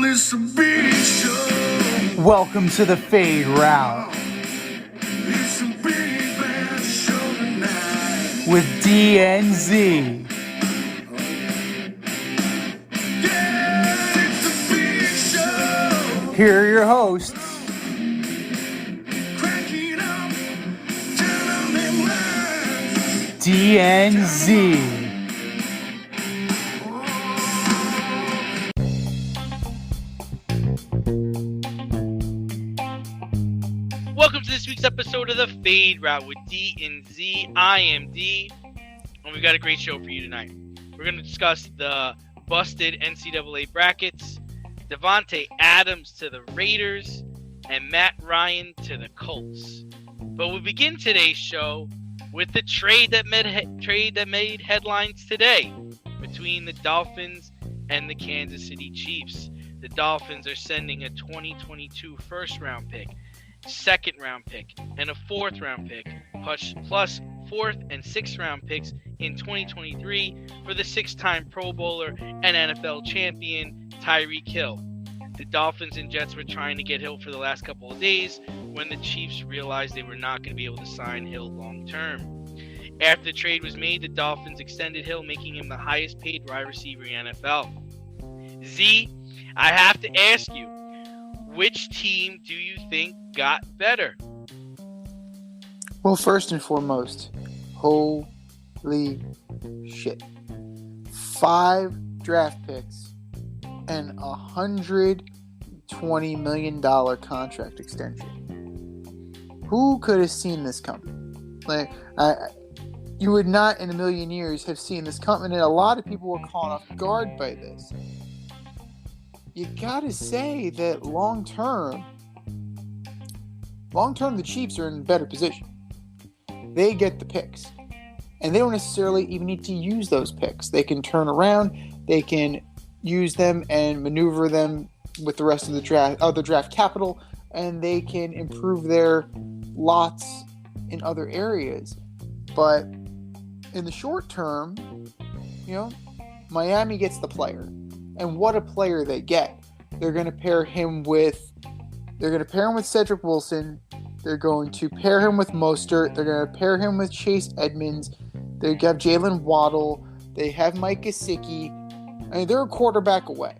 it's a big show. Welcome to the Fade Route It's a big bad show tonight. with DNZ. Yeah, it's a big show. Here are your hosts, Cracking up, telling them lies. DNZ. Welcome to this week's episode of the Fade Route with D and Z. I am D, and we've got a great show for you tonight. We're going to discuss the busted NCAA brackets, Devontae Adams to the Raiders, and Matt Ryan to the Colts. But we'll begin today's show with the trade that made headlines today between the Dolphins and the Kansas City Chiefs. The Dolphins are sending a 2022 first-round pick, second-round pick, and a fourth-round pick, plus fourth and sixth-round picks in 2023 for the six-time Pro Bowler and NFL champion Tyreek Hill. The Dolphins and Jets were trying to get Hill for the last couple of days when the Chiefs realized they were not going to be able to sign Hill long-term. After the trade was made, the Dolphins extended Hill, making him the highest-paid wide receiver in the NFL. Z, I have to ask you, which team do you think got better? Well, first and foremost, holy shit. 5 draft picks and $120 million contract extension. Who could have seen this coming? You would not in a million years have seen this coming, and a lot of people were caught off guard by this. You gotta say that long term, the Chiefs are in a better position. They get the picks, and they don't necessarily even need to use those picks. They can turn around, they can use them and maneuver them with the rest of the draft capital, and they can improve their lots in other areas. But in the short term, Miami gets the player. And what a player they get. They're going to pair him with Cedric Wilson. They're going to pair him with Mostert. They're going to pair him with Chase Edmonds. They have Jalen Waddle. They have Mike Gesicki. I mean, they're a quarterback away,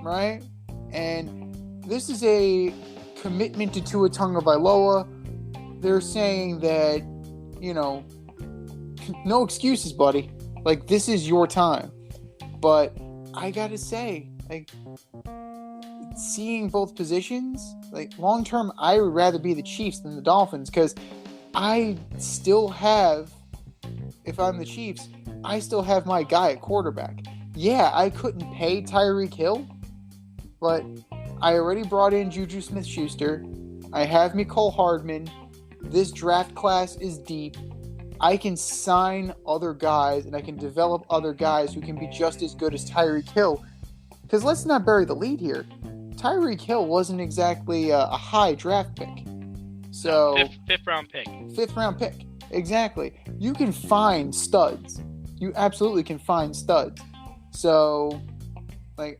right? And this is a commitment to Tua Tagovailoa. They're saying that, no excuses, buddy. Like, this is your time. But I gotta say, seeing both positions, long term, I would rather be the Chiefs than the Dolphins, because I still have, if I'm the Chiefs, I still have my guy at quarterback. Yeah, I couldn't pay Tyreek Hill, but I already brought in Juju Smith-Schuster. I have Mecole Hardman. This draft class is deep. I can sign other guys, and I can develop other guys who can be just as good as Tyreek Hill. Because let's not bury the lead here. Tyreek Hill wasn't exactly a high draft pick. So Fifth round pick. Fifth round pick. Exactly. You can find studs. You absolutely can find studs. So, I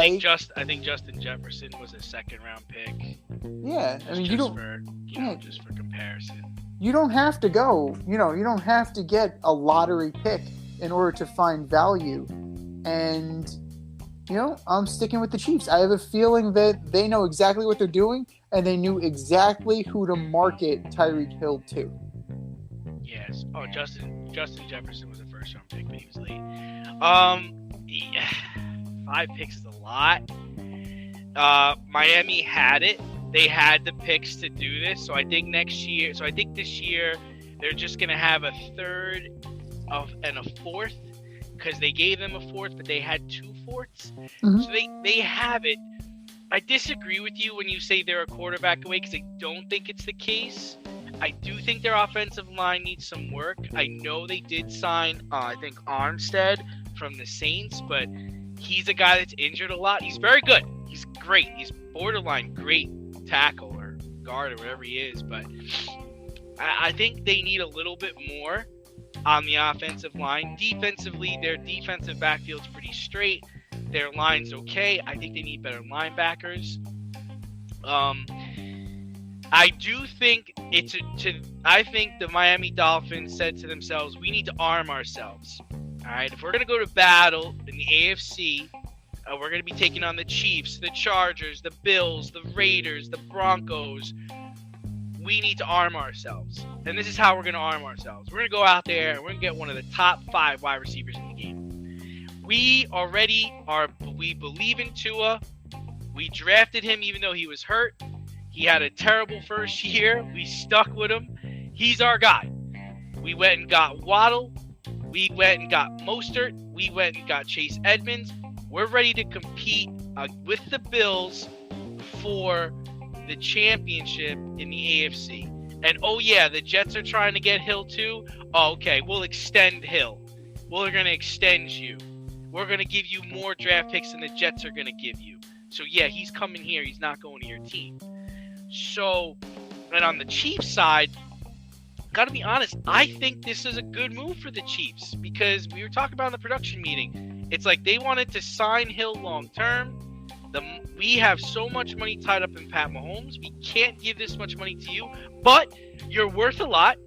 think Justin Jefferson was a second round pick. Yeah, I mean, just for comparison. You don't have to go, you don't have to get a lottery pick in order to find value. And, I'm sticking with the Chiefs. I have a feeling that they know exactly what they're doing, and they knew exactly who to market Tyreek Hill to. Yes. Oh, Justin Jefferson was a first round pick, but he was late. 5 picks is a lot. Miami had it. They had the picks to do this, so I think this year they're just going to have a third and a fourth, because they gave them a fourth, but they had 2 fourths. Mm-hmm. So they have it. I disagree with you when you say they're a quarterback away, because I don't think it's the case. I do think their offensive line needs some work. I know they did sign, I think, Armstead from the Saints, but he's a guy that's injured a lot. He's very good. He's great. He's borderline great tackle or guard or whatever he is, but I think they need a little bit more on the offensive line. Defensively, their defensive backfield's pretty straight. their line's okay. I think they need better linebackers. I do think I think the Miami Dolphins said to themselves, we need to arm ourselves. All right, if we're going to go to battle in the AFC, we're going to be taking on the Chiefs, the Chargers, the Bills, the Raiders, the Broncos. We need to arm ourselves. And this is how we're going to arm ourselves. We're going to go out there and we're going to get one of the top 5 wide receivers in the game. We believe in Tua. We drafted him even though he was hurt. He had a terrible first year. We stuck with him. He's our guy. We went and got Waddle. We went and got Mostert. We went and got Chase Edmonds. We're ready to compete with the Bills for the championship in the AFC. And oh yeah, the Jets are trying to get Hill too. Oh, okay, we'll extend Hill. We're going to extend you. We're going to give you more draft picks than the Jets are going to give you. So yeah, he's coming here. He's not going to your team. So, and on the Chiefs side, gotta be honest, I think this is a good move for the Chiefs because we were talking about in the production meeting. It's like they wanted to sign Hill long term. We have so much money tied up in Pat Mahomes. We can't give this much money to you, but you're worth a lot.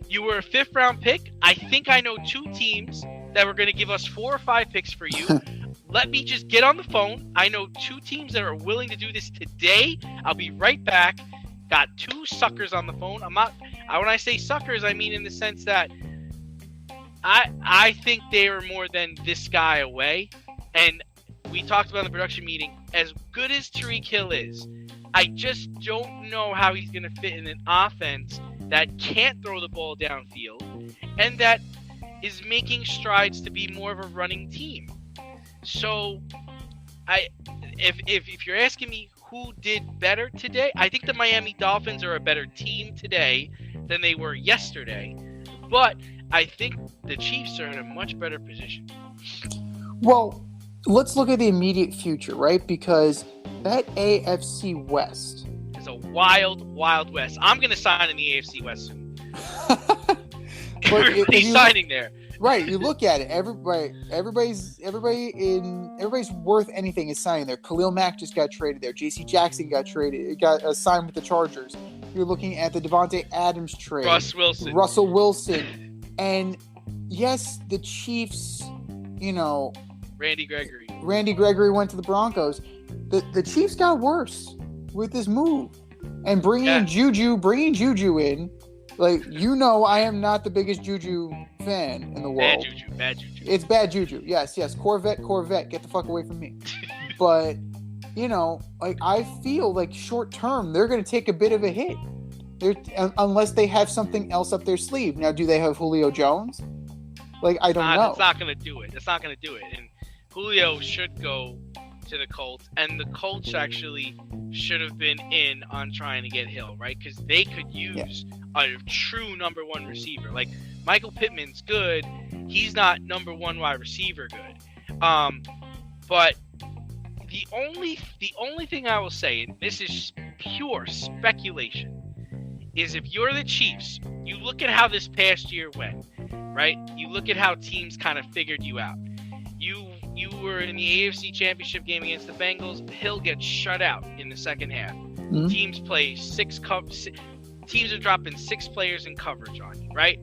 You were a 5th round pick. I think I know 2 teams that were going to give us 4 or 5 picks for you. Let me just get on the phone. I know 2 teams that are willing to do this today. I'll be right back. Got 2 suckers on the phone. When I say suckers, I mean in the sense that I think they are more than this guy away. And we talked about in the production meeting, as good as Tyreek Hill is, I just don't know how he's going to fit in an offense that can't throw the ball downfield and that is making strides to be more of a running team. So, if you're asking me who did better today, I think the Miami Dolphins are a better team today than they were yesterday. But I think the Chiefs are in a much better position. Well, let's look at the immediate future, right? Because that AFC West is a wild, wild West. I'm going to sign in the AFC West soon. Everybody's signing there. Right, you look at it. Everybody's worth anything is signing there. Khalil Mack just got traded there. J.C. Jackson got signed with the Chargers. You're looking at the Devontae Adams trade. Russell Wilson, and yes, the Chiefs. Randy Gregory went to the Broncos. The Chiefs got worse with this move, and bringing Juju in. Like, I am not the biggest Juju fan in the world. Bad Juju. It's bad Juju. Yes. Corvette, get the fuck away from me. But, I feel like short term, they're going to take a bit of a hit. Unless they have something else up their sleeve. Now, do they have Julio Jones? I don't know. That's not going to do it. And Julio should go to the Colts. And the Colts actually should have been in on trying to get Hill, right? Because they could use a true number 1 receiver. Like, Michael Pittman's good. He's not number 1 wide receiver good. But the only thing I will say, and this is pure speculation, is if you're the Chiefs, you look at how this past year went, right? You look at how teams kind of figured you out. You were in the AFC Championship game against the Bengals. Hill gets shut out in the second half. Mm-hmm. Teams play teams are dropping 6 players in coverage on you, right?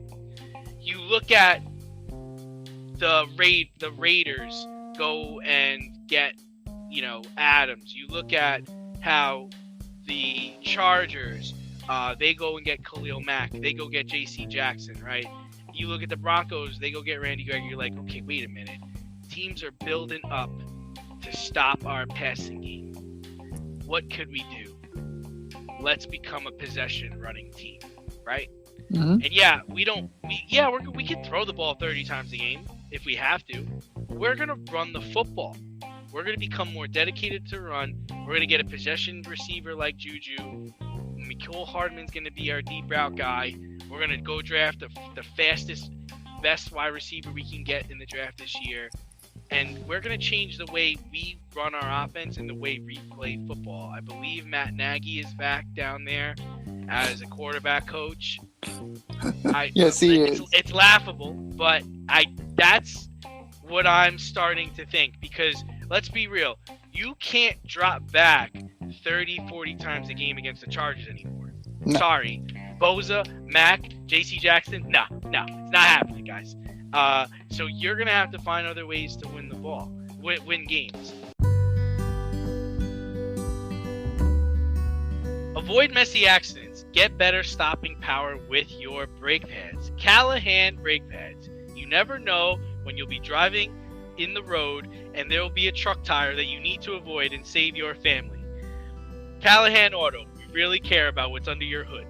You look at the Raiders go and get, Adams. You look at how the Chargers, they go and get Khalil Mack. They go get J.C. Jackson, right? You look at the Broncos, they go get Randy Gregory. You're like, okay, wait a minute. Teams are building up to stop our passing game. What could we do? Let's become a possession running team, right? Mm-hmm. And we can throw the ball 30 times a game if we have to. We're going to run the football. We're going to become more dedicated to run. We're going to get a possession receiver like Juju. Mecole Hardman's going to be our deep route guy. We're going to go draft the fastest, best wide receiver we can get in the draft this year. And we're going to change the way we run our offense and the way we play football. I believe Matt Nagy is back down there as a quarterback coach. Yes, he is. It's laughable, but that's what I'm starting to think, because let's be real. You can't drop back 30, 40 times a game against the Chargers anymore. No. Sorry. Boza, Mac, J.C. Jackson, no, it's not happening, guys. So you're going to have to find other ways to win the ball, win games. Avoid messy accidents. Get better stopping power with your brake pads. Callahan brake pads. You never know when you'll be driving in the road and there will be a truck tire that you need to avoid and save your family. Callahan Auto. We really care about what's under your hood.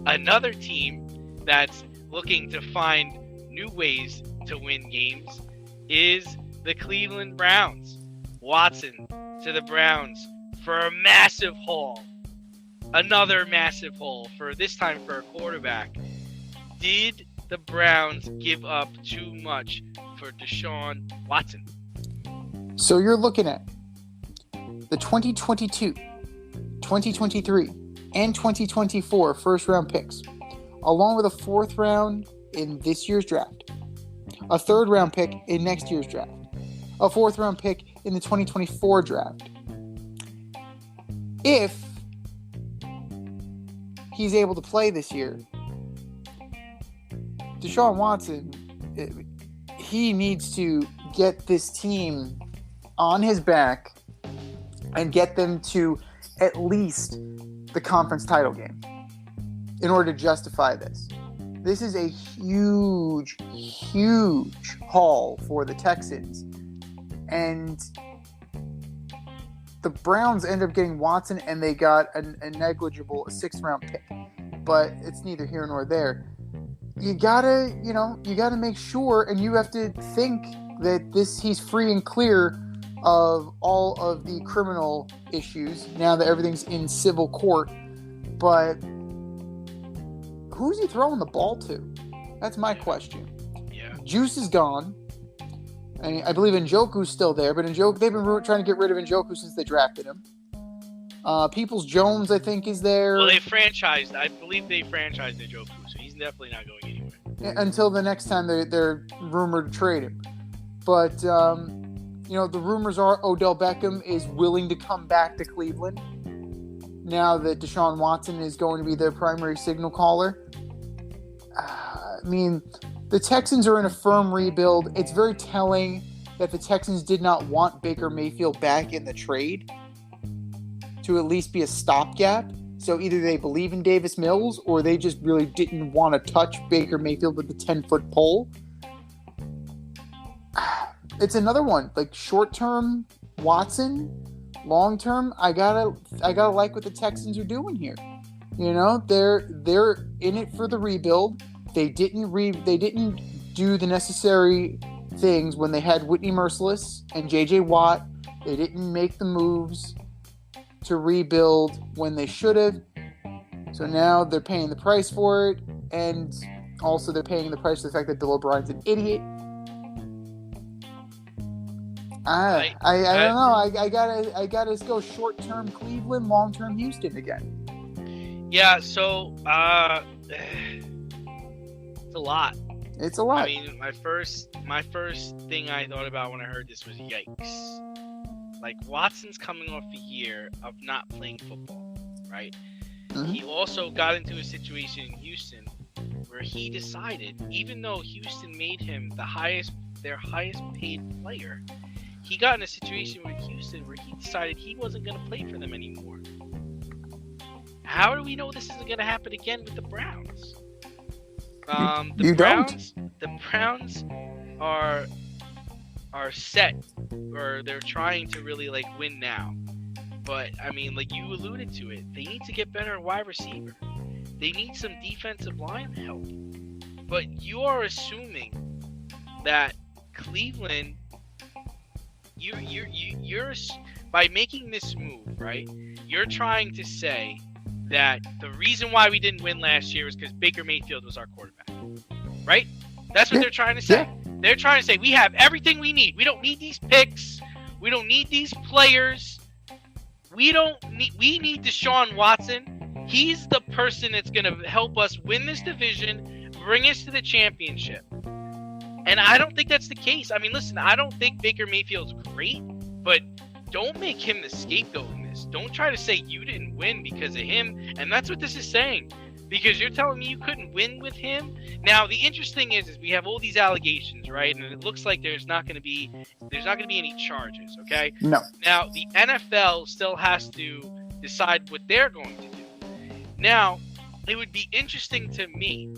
Another team that's looking to find new ways to win games is the Cleveland Browns. Watson to the Browns for a massive haul. Another massive haul, for this time for a quarterback. Did the Browns give up too much for Deshaun Watson? So you're looking at the 2022, 2023, and 2024 first-round picks, along with a fourth round in this year's draft, a third-round pick in next year's draft, a fourth-round pick in the 2024 draft. If he's able to play this year, Deshaun Watson, he needs to get this team on his back and get them to at least the conference title game in order to justify this. This is a huge, huge haul for the Texans. And the Browns end up getting Watson, and they got a negligible sixth-round pick. But it's neither here nor there. You gotta make sure, and you have to think that he's free and clear of all of the criminal issues now that everything's in civil court. But who's he throwing the ball to? That's my question. Yeah. Juice is gone. I believe Njoku's still there, but they've been trying to get rid of Njoku since they drafted him. Peoples-Jones, I think, is there. Well, I believe they franchised Njoku, so he's definitely not going anywhere. Until the next time they're rumored to trade him. But, the rumors are Odell Beckham is willing to come back to Cleveland now that Deshaun Watson is going to be their primary signal caller. The Texans are in a firm rebuild. It's very telling that the Texans did not want Baker Mayfield back in the trade to at least be a stopgap. So either they believe in Davis Mills or they just really didn't want to touch Baker Mayfield with the 10-foot pole. It's another one. Like short-term Watson, long-term, I gotta like what the Texans are doing here. They're in it for the rebuild. They didn't do the necessary things when they had Whitney Merciless and J.J. Watt. They didn't make the moves to rebuild when they should have. So now they're paying the price for it, and also they're paying the price for the fact that Bill O'Brien's an idiot. I don't know. I gotta go short-term Cleveland, long-term Houston again. Yeah. So a lot. It's a lot. I mean, my first thing I thought about when I heard this was yikes. Like, Watson's coming off a year of not playing football, right? Mm-hmm. He also got into a situation in Houston where he decided, even though Houston made him their highest paid player, he got in a situation with Houston where he decided he wasn't going to play for them anymore. How do we know this isn't going to happen again with the Browns? The Browns are set, or they're trying to really win now. But I mean, like you alluded to it, they need to get better at wide receiver. They need some defensive line help. But you are assuming that Cleveland, you're by making this move, right? You're trying to say that the reason why we didn't win last year was because Baker Mayfield was our quarterback, right? That's what they're trying to say. Yeah. They're trying to say we have everything we need. We don't need these picks. We don't need these players. We need Deshaun Watson. He's the person that's going to help us win this division, bring us to the championship. And I don't think that's the case. I mean, listen, I don't think Baker Mayfield's great, but don't make him the scapegoat in this. Don't try to say you didn't win because of him. And that's what this is saying. Because you're telling me you couldn't win with him. Now, the interesting is we have all these allegations, right? And it looks like there's not going to be any charges, okay? No. Now, the NFL still has to decide what they're going to do. Now, it would be interesting to me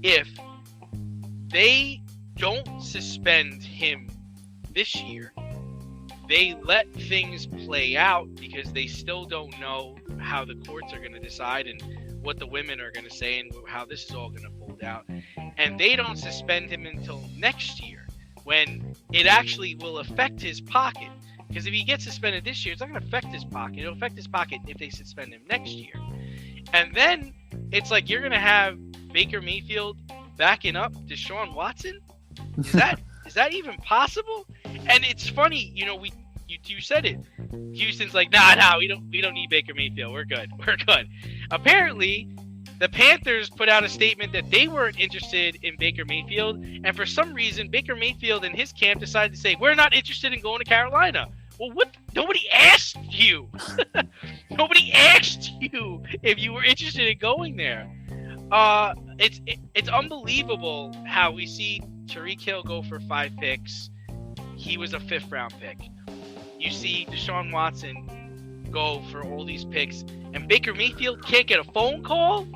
if they don't suspend him this year. They let things play out because they still don't know how the courts are going to decide and what the women are going to say and how this is all going to fold out. And they don't suspend him until next year when it actually will affect his pocket. Because if he gets suspended this year, it's not going to affect his pocket. It'll affect his pocket if they suspend him next year. And then it's like you're going to have Baker Mayfield backing up Deshaun Watson? Is that even possible? And it's funny, you said it. Houston's like, nah, we don't need Baker Mayfield. We're good. Apparently, the Panthers put out a statement that they weren't interested in Baker Mayfield, and for some reason, Baker Mayfield and his camp decided to say, we're not interested in going to Carolina. Well, what? Nobody asked you. Nobody asked you if you were interested in going there. It's unbelievable how we see Tyreek Hill go for 5 picks. He was a 5th round pick. You see Deshaun Watson go for all these picks, and Baker Mayfield can't get a phone call?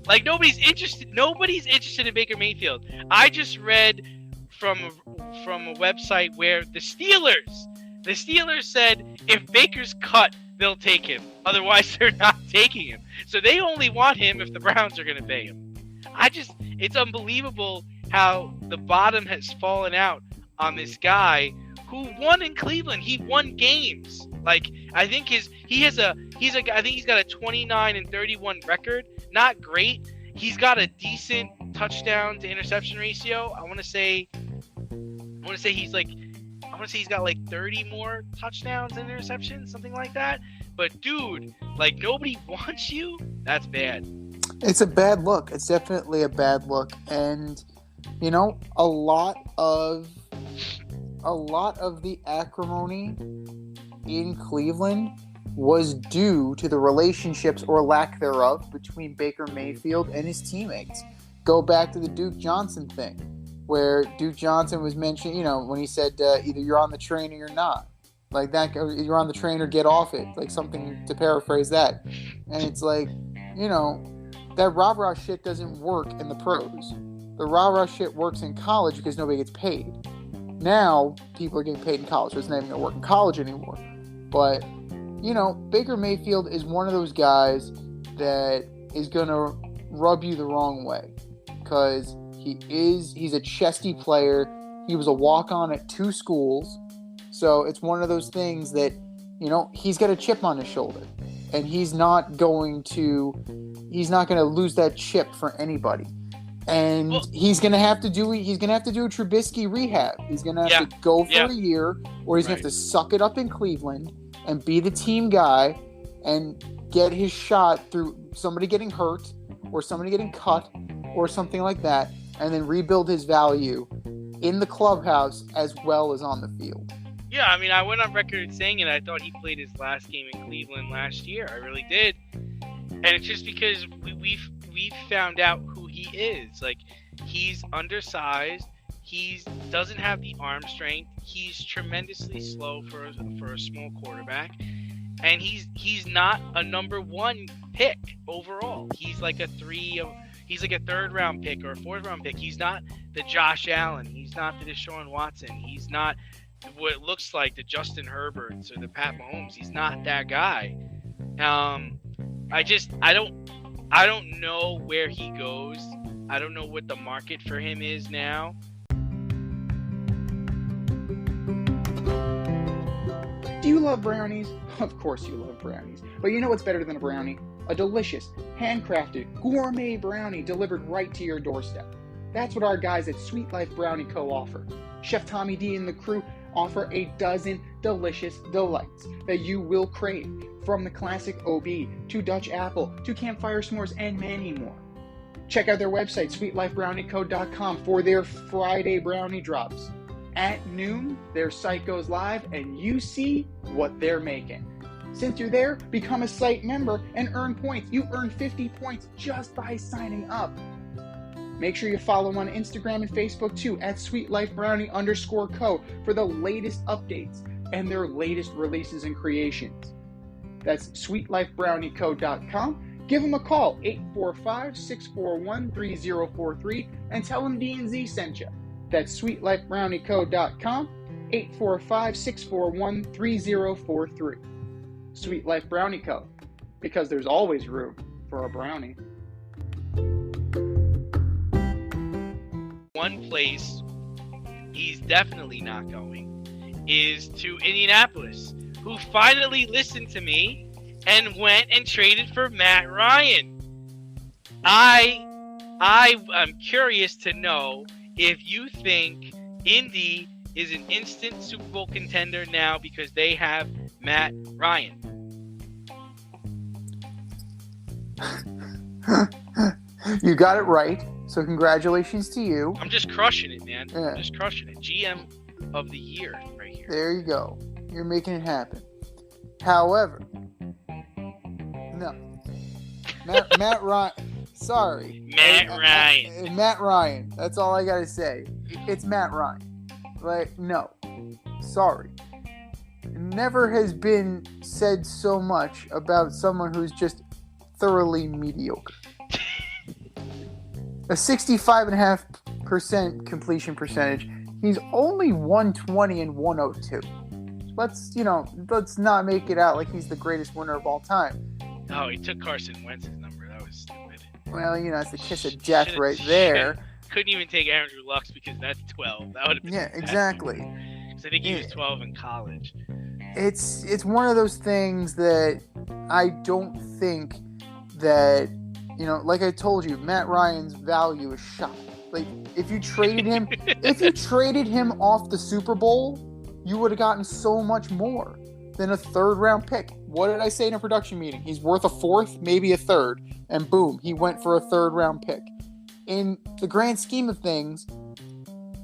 Like, nobody's interested in Baker Mayfield. I just read from a website where the Steelers said if Baker's cut, they'll take him. Otherwise, they're not taking him. So they only want him if the Browns are going to pay him. It's unbelievable how the bottom has fallen out on this guy who won in Cleveland. He won games. Like, I think he's got a 29-31 record. Not great. He's got a decent touchdown to interception ratio. I want to say he's got like 30 more touchdowns and interceptions, something like that. But dude, like, nobody wants you? That's bad. It's a bad look. It's definitely a bad look. And, a lot of the acrimony in Cleveland was due to the relationships or lack thereof between Baker Mayfield and his teammates. Go back to the Duke Johnson thing, where Duke Johnson was mentioned, when he said either you're on the train or you're not. Like that, you're on the train or get off it. Like something to paraphrase that. And it's like, that rah-rah shit doesn't work in the pros. The rah-rah shit works in college because nobody gets paid. Now, people are getting paid in college, so it's not even going to work in college anymore. But, Baker Mayfield is one of those guys that is going to rub you the wrong way. Because he's a chesty player. He was a walk-on at 2 schools. So it's one of those things that, he's got a chip on his shoulder. And he's not going to lose that chip for anybody. And he's gonna have to do a Trubisky rehab. He's gonna have to go for a year, or he's gonna have to suck it up in Cleveland and be the team guy and get his shot through somebody getting hurt or somebody getting cut or something like that, and then rebuild his value in the clubhouse as well as on the field. Yeah, I mean, I went on record saying it. I thought he played his last game in Cleveland last year. I really did. And it's just because we've found out who he is. Like, he's undersized. He doesn't have the arm strength. He's tremendously slow for a small quarterback. And he's not a number 1 pick overall. He's like a 3rd round pick or a 4th round pick. He's not the Josh Allen. He's not the Deshaun Watson. He's not what it looks like the Justin Herberts or the Pat Mahomes. He's not that guy. I don't know where he goes. I don't know what the market for him is now. Do you love brownies? Of course you love brownies. But you know what's better than a brownie? A delicious, handcrafted, gourmet brownie delivered right to your doorstep. That's what our guys at Sweet Life Brownie Co. offer. Chef Tommy D and the crew offer a dozen delicious delights that you will crave, from the classic OB to Dutch apple to campfire s'mores and many more. Check out their website, sweetlifebrowniecode.com, for their Friday brownie drops. At noon, their site goes live and you see what they're making. Since you're there, become a site member and earn points. You earn 50 points just by signing up. Make sure you follow them on Instagram and Facebook too, at sweetlifebrownie_co, for the latest updates and their latest releases and creations. That's sweetlifebrowniecode.com. Give them a call, 845-641-3043, and tell them D&Z sent you. That's sweetlifebrowniecode.com, 845-641-3043. Sweet Life Brownie Co., because there's always room for a brownie. One place he's definitely not going is to Indianapolis, who finally listened to me and went and traded for Matt Ryan. I am curious to know if you think Indy is an instant Super Bowl contender now because they have Matt Ryan. You got it right, so congratulations to you. I'm just crushing it, man. Yeah. I'm just crushing it. GM of the year right here. There you go. You're making it happen. However, no. Matt Ryan. Sorry. Matt Ryan. Matt Ryan. That's all I got to say. It's Matt Ryan. Like, no. Sorry. Never has been said so much about someone who's just thoroughly mediocre. A 65.5% completion percentage. He's only 120 and 102. Let's not make it out like he's the greatest winner of all time. Oh, he took Carson Wentz's number. That was stupid. Well, it's the kiss of death right there. Couldn't even take Andrew Luck's because that's 12. That would have been exactly. Because I think he was 12 in college. It's one of those things that I don't think that, like I told you, Matt Ryan's value is shot. Like, if you traded him off the Super Bowl, you would have gotten so much more than a third-round pick. What did I say in a production meeting? He's worth a fourth, maybe a third, and boom, he went for a third-round pick. In the grand scheme of things,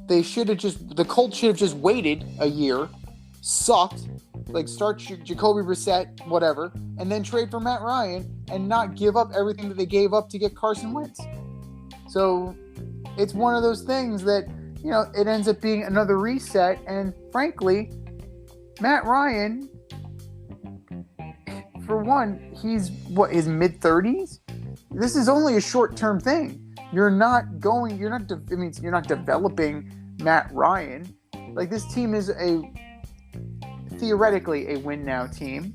the Colts should have just waited a year, sucked, like start Jacoby Brissett, whatever, and then trade for Matt Ryan and not give up everything that they gave up to get Carson Wentz. So it's one of those things that, it ends up being another reset. And frankly, Matt Ryan, for one, he's his mid-30s? This is only a short-term thing. You're not developing Matt Ryan. Like, this team is theoretically a win-now team.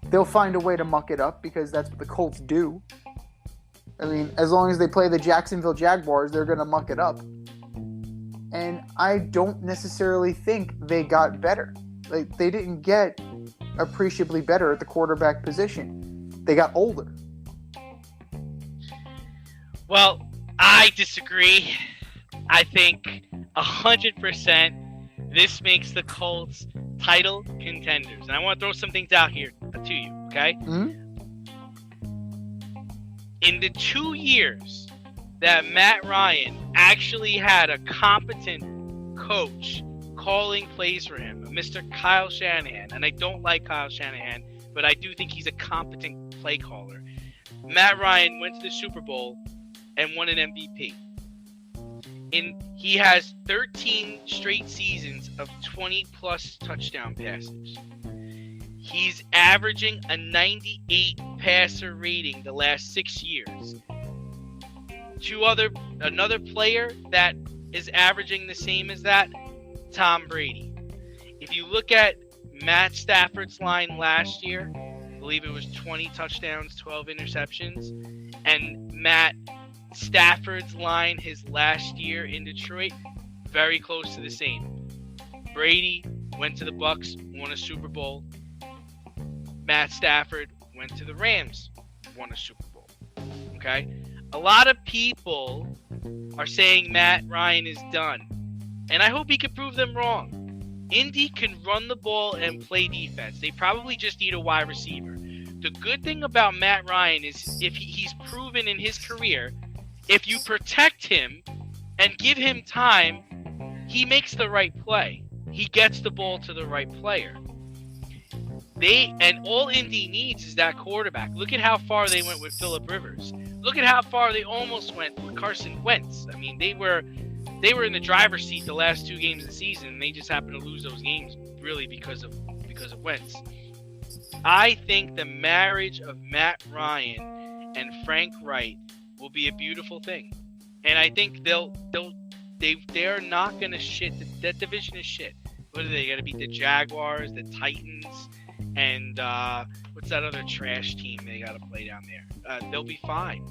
They'll find a way to muck it up because that's what the Colts do. I mean, as long as they play the Jacksonville Jaguars, they're going to muck it up. And I don't necessarily think they got better. Like, they didn't get appreciably better at the quarterback position. They got older. Well, I disagree. I think 100% this makes the Colts title contenders. And I want to throw some things out here to you, okay? Mm-hmm. In the 2 years that Matt Ryan actually had a competent coach calling plays for him, Mr. Kyle Shanahan, and I don't like Kyle Shanahan, but I do think he's a competent play caller. Matt Ryan went to the Super Bowl and won an MVP. He has 13 straight seasons of 20-plus touchdown passes. He's averaging a 98 passer rating the last 6 years. Another player that is averaging the same as that, Tom Brady. If you look at Matt Stafford's line last year, I believe it was 20 touchdowns, 12 interceptions, and Matt Stafford's line his last year in Detroit, very close to the same. Brady went to the Bucs, won a Super Bowl. Matt Stafford went to the Rams, won a Super Bowl. Okay? A lot of people are saying Matt Ryan is done. And I hope he can prove them wrong. Indy can run the ball and play defense. They probably just need a wide receiver. The good thing about Matt Ryan is if he's proven in his career if you protect him and give him time, he makes the right play. He gets the ball to the right player. All Indy needs is that quarterback. Look at how far they went with Phillip Rivers. Look at how far they almost went with Carson Wentz. I mean, they were in the driver's seat the last 2 games of the season, and they just happened to lose those games really because of Wentz. I think the marriage of Matt Ryan and Frank Wright will be a beautiful thing, and I think they're not gonna shit. That division is shit. What are they gonna beat? The Jaguars, the Titans, and what's that other trash team they gotta play down there? They'll be fine.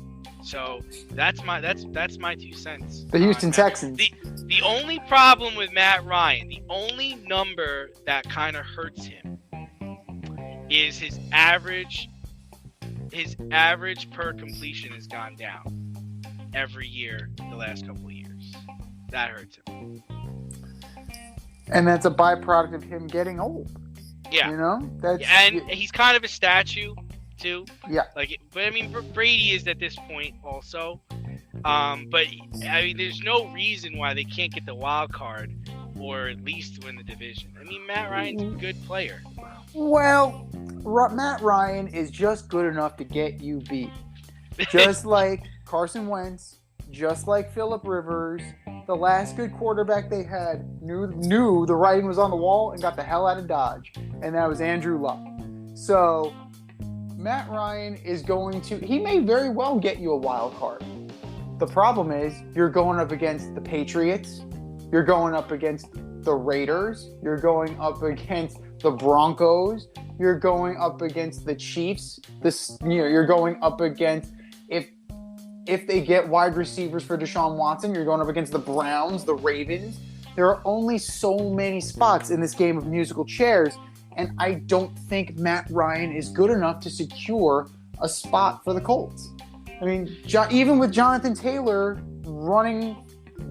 So that's my 2 cents. The Houston Texans. The only problem with Matt Ryan, the only number that kind of hurts him, is his average per completion has gone down every year the last couple of years. That hurts him. And that's a byproduct of him getting old. Yeah. You know? He's kind of a statue too. Yeah. But I mean, Brady is at this point also. But I mean, there's no reason why they can't get the wild card or at least win the division. I mean, Matt Ryan's a good player. Well, Matt Ryan is just good enough to get you beat. Just like Carson Wentz, just like Phillip Rivers. The last good quarterback they had knew the writing was on the wall and got the hell out of Dodge. And that was Andrew Luck. So Matt Ryan is he may very well get you a wild card. The problem is you're going up against the Patriots. You're going up against the Raiders. You're going up against the Broncos. You're going up against the Chiefs. You're going up against, if they get wide receivers for Deshaun Watson, you're going up against the Browns, the Ravens. There are only so many spots in this game of musical chairs, and I don't think Matt Ryan is good enough to secure a spot for the Colts. I mean, even with Jonathan Taylor running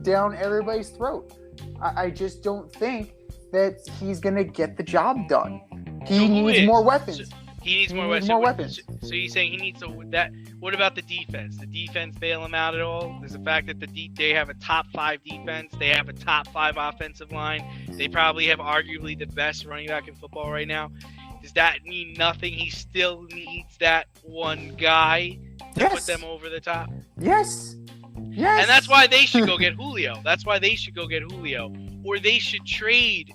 down everybody's throat, I just don't think that he's going to get the job done. He needs more weapons. He needs more weapons. So you're saying he needs that? What about the defense? The defense bail him out at all? There's the fact that they have a top 5 defense. They have a top 5 offensive line. They probably have arguably the best running back in football right now. Does that mean nothing? He still needs that one guy to put them over the top? Yes. And that's why they should go get Julio. Or they should trade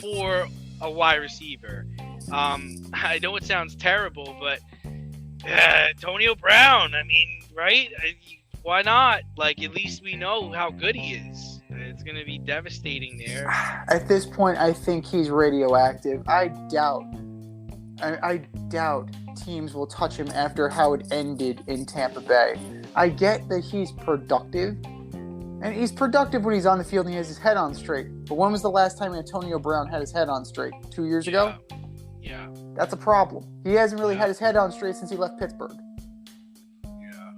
for a wide receiver. I know it sounds terrible, but Antonio Brown, I mean, right? Why not? At least we know how good he is. It's going to be devastating there. At this point, I think he's radioactive. I doubt teams will touch him after how it ended in Tampa Bay. I get that he's productive, and he's productive when he's on the field and he has his head on straight. But when was the last time Antonio Brown had his head on straight? 2 years ago? Yeah. That's a problem. He hasn't really had his head on straight since he left Pittsburgh. Yeah.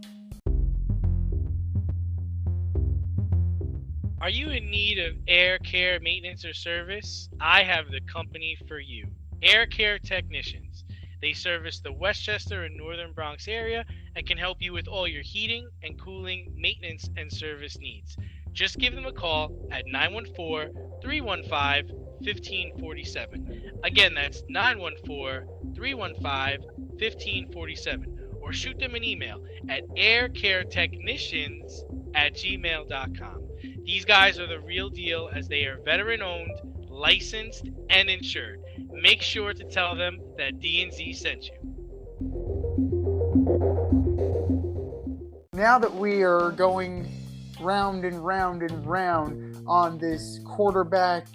Are you in need of air care maintenance or service? I have the company for you. Air Care Technicians. They service the Westchester and Northern Bronx area and can help you with all your heating and cooling, maintenance, and service needs. Just give them a call at 914-315-1547. Again, that's 914-315-1547. Or shoot them an email at aircaretechnicians@gmail.com. These guys are the real deal as they are veteran-owned, licensed, and insured. Make sure to tell them that D&Z sent you. Now that we are going round and round and round on this quarterback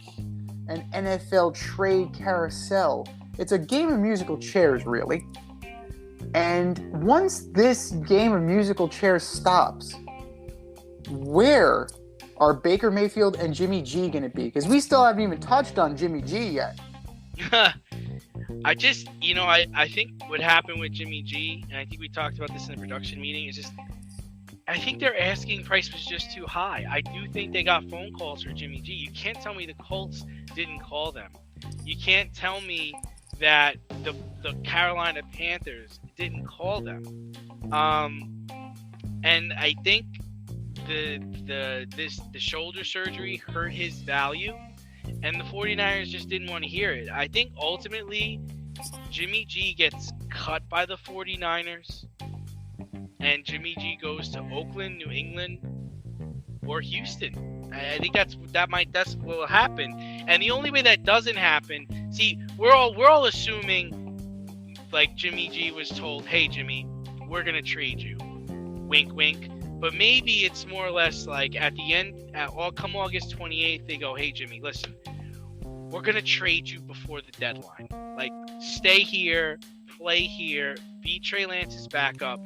and NFL trade carousel, it's a game of musical chairs, really. And once this game of musical chairs stops, where are Baker Mayfield and Jimmy G going to be? Because we still haven't even touched on Jimmy G yet. I think what happened with Jimmy G, and I think we talked about this in the production meeting, is just I think their asking price was just too high. I do think they got phone calls for Jimmy G. You can't tell me the Colts didn't call them. You can't tell me that the Carolina Panthers didn't call them. And I think the shoulder surgery hurt his value, and the 49ers just didn't want to hear it. I think ultimately Jimmy G gets cut by the 49ers, and Jimmy G goes to Oakland, New England, or Houston. I think that's what will happen. And the only way that doesn't happen, see, we're all assuming like Jimmy G was told, "Hey Jimmy, we're gonna trade you," wink wink. But maybe it's more or less like at the end, come August 28th, they go, "Hey Jimmy, listen, we're gonna trade you before the deadline. Like, stay here, play here, be Trey Lance's backup.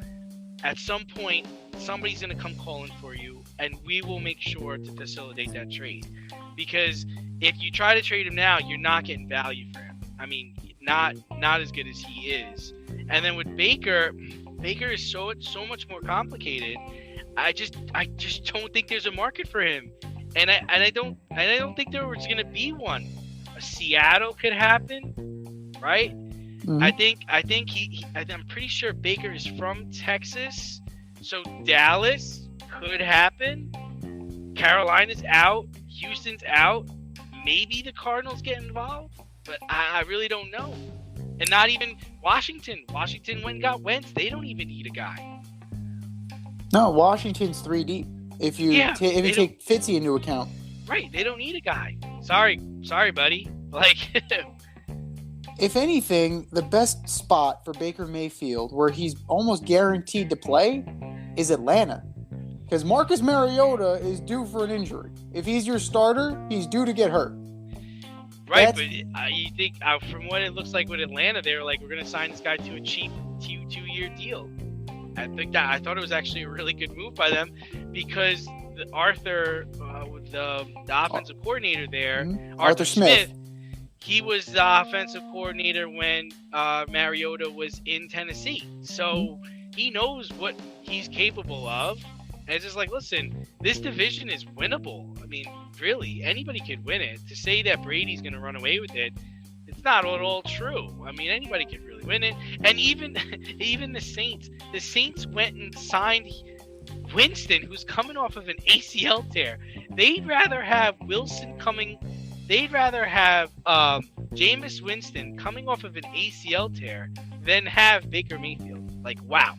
At some point, somebody's gonna come calling for you, and we will make sure to facilitate that trade. Because if you try to trade him now, you're not getting value for him. I mean, not as good as he is. And then with Baker is so much more complicated. I just don't think there's a market for him, and I don't think there was gonna be one. A Seattle could happen, right? Mm-hmm. I'm pretty sure Baker is from Texas, so Dallas could happen. Carolina's out, Houston's out. Maybe the Cardinals get involved, but I really don't know. And not even Washington. Washington went and got Wentz. They don't even need a guy. No, Washington's 3 deep. If you take Fitzy into account. Right, they don't need a guy. Sorry, buddy. Like, if anything, the best spot for Baker Mayfield, where he's almost guaranteed to play, is Atlanta. Because Marcus Mariota is due for an injury. If he's your starter, he's due to get hurt. Right, but you think, from what it looks like with Atlanta, they're like, we're going to sign this guy to a cheap two-year deal. I thought it was actually a really good move by them, because Arthur, the offensive coordinator there, Arthur Smith, he was the offensive coordinator when Mariota was in Tennessee. So he knows what he's capable of. And it's just like, listen, this division is winnable. I mean, really, anybody could win it. To say that Brady's going to run away with it, it's not at all true. I mean, anybody could really win it. And even the Saints went and signed Winston, who's coming off of an ACL tear. They'd rather have Jameis Winston coming off of an ACL tear than have Baker Mayfield. Like, wow.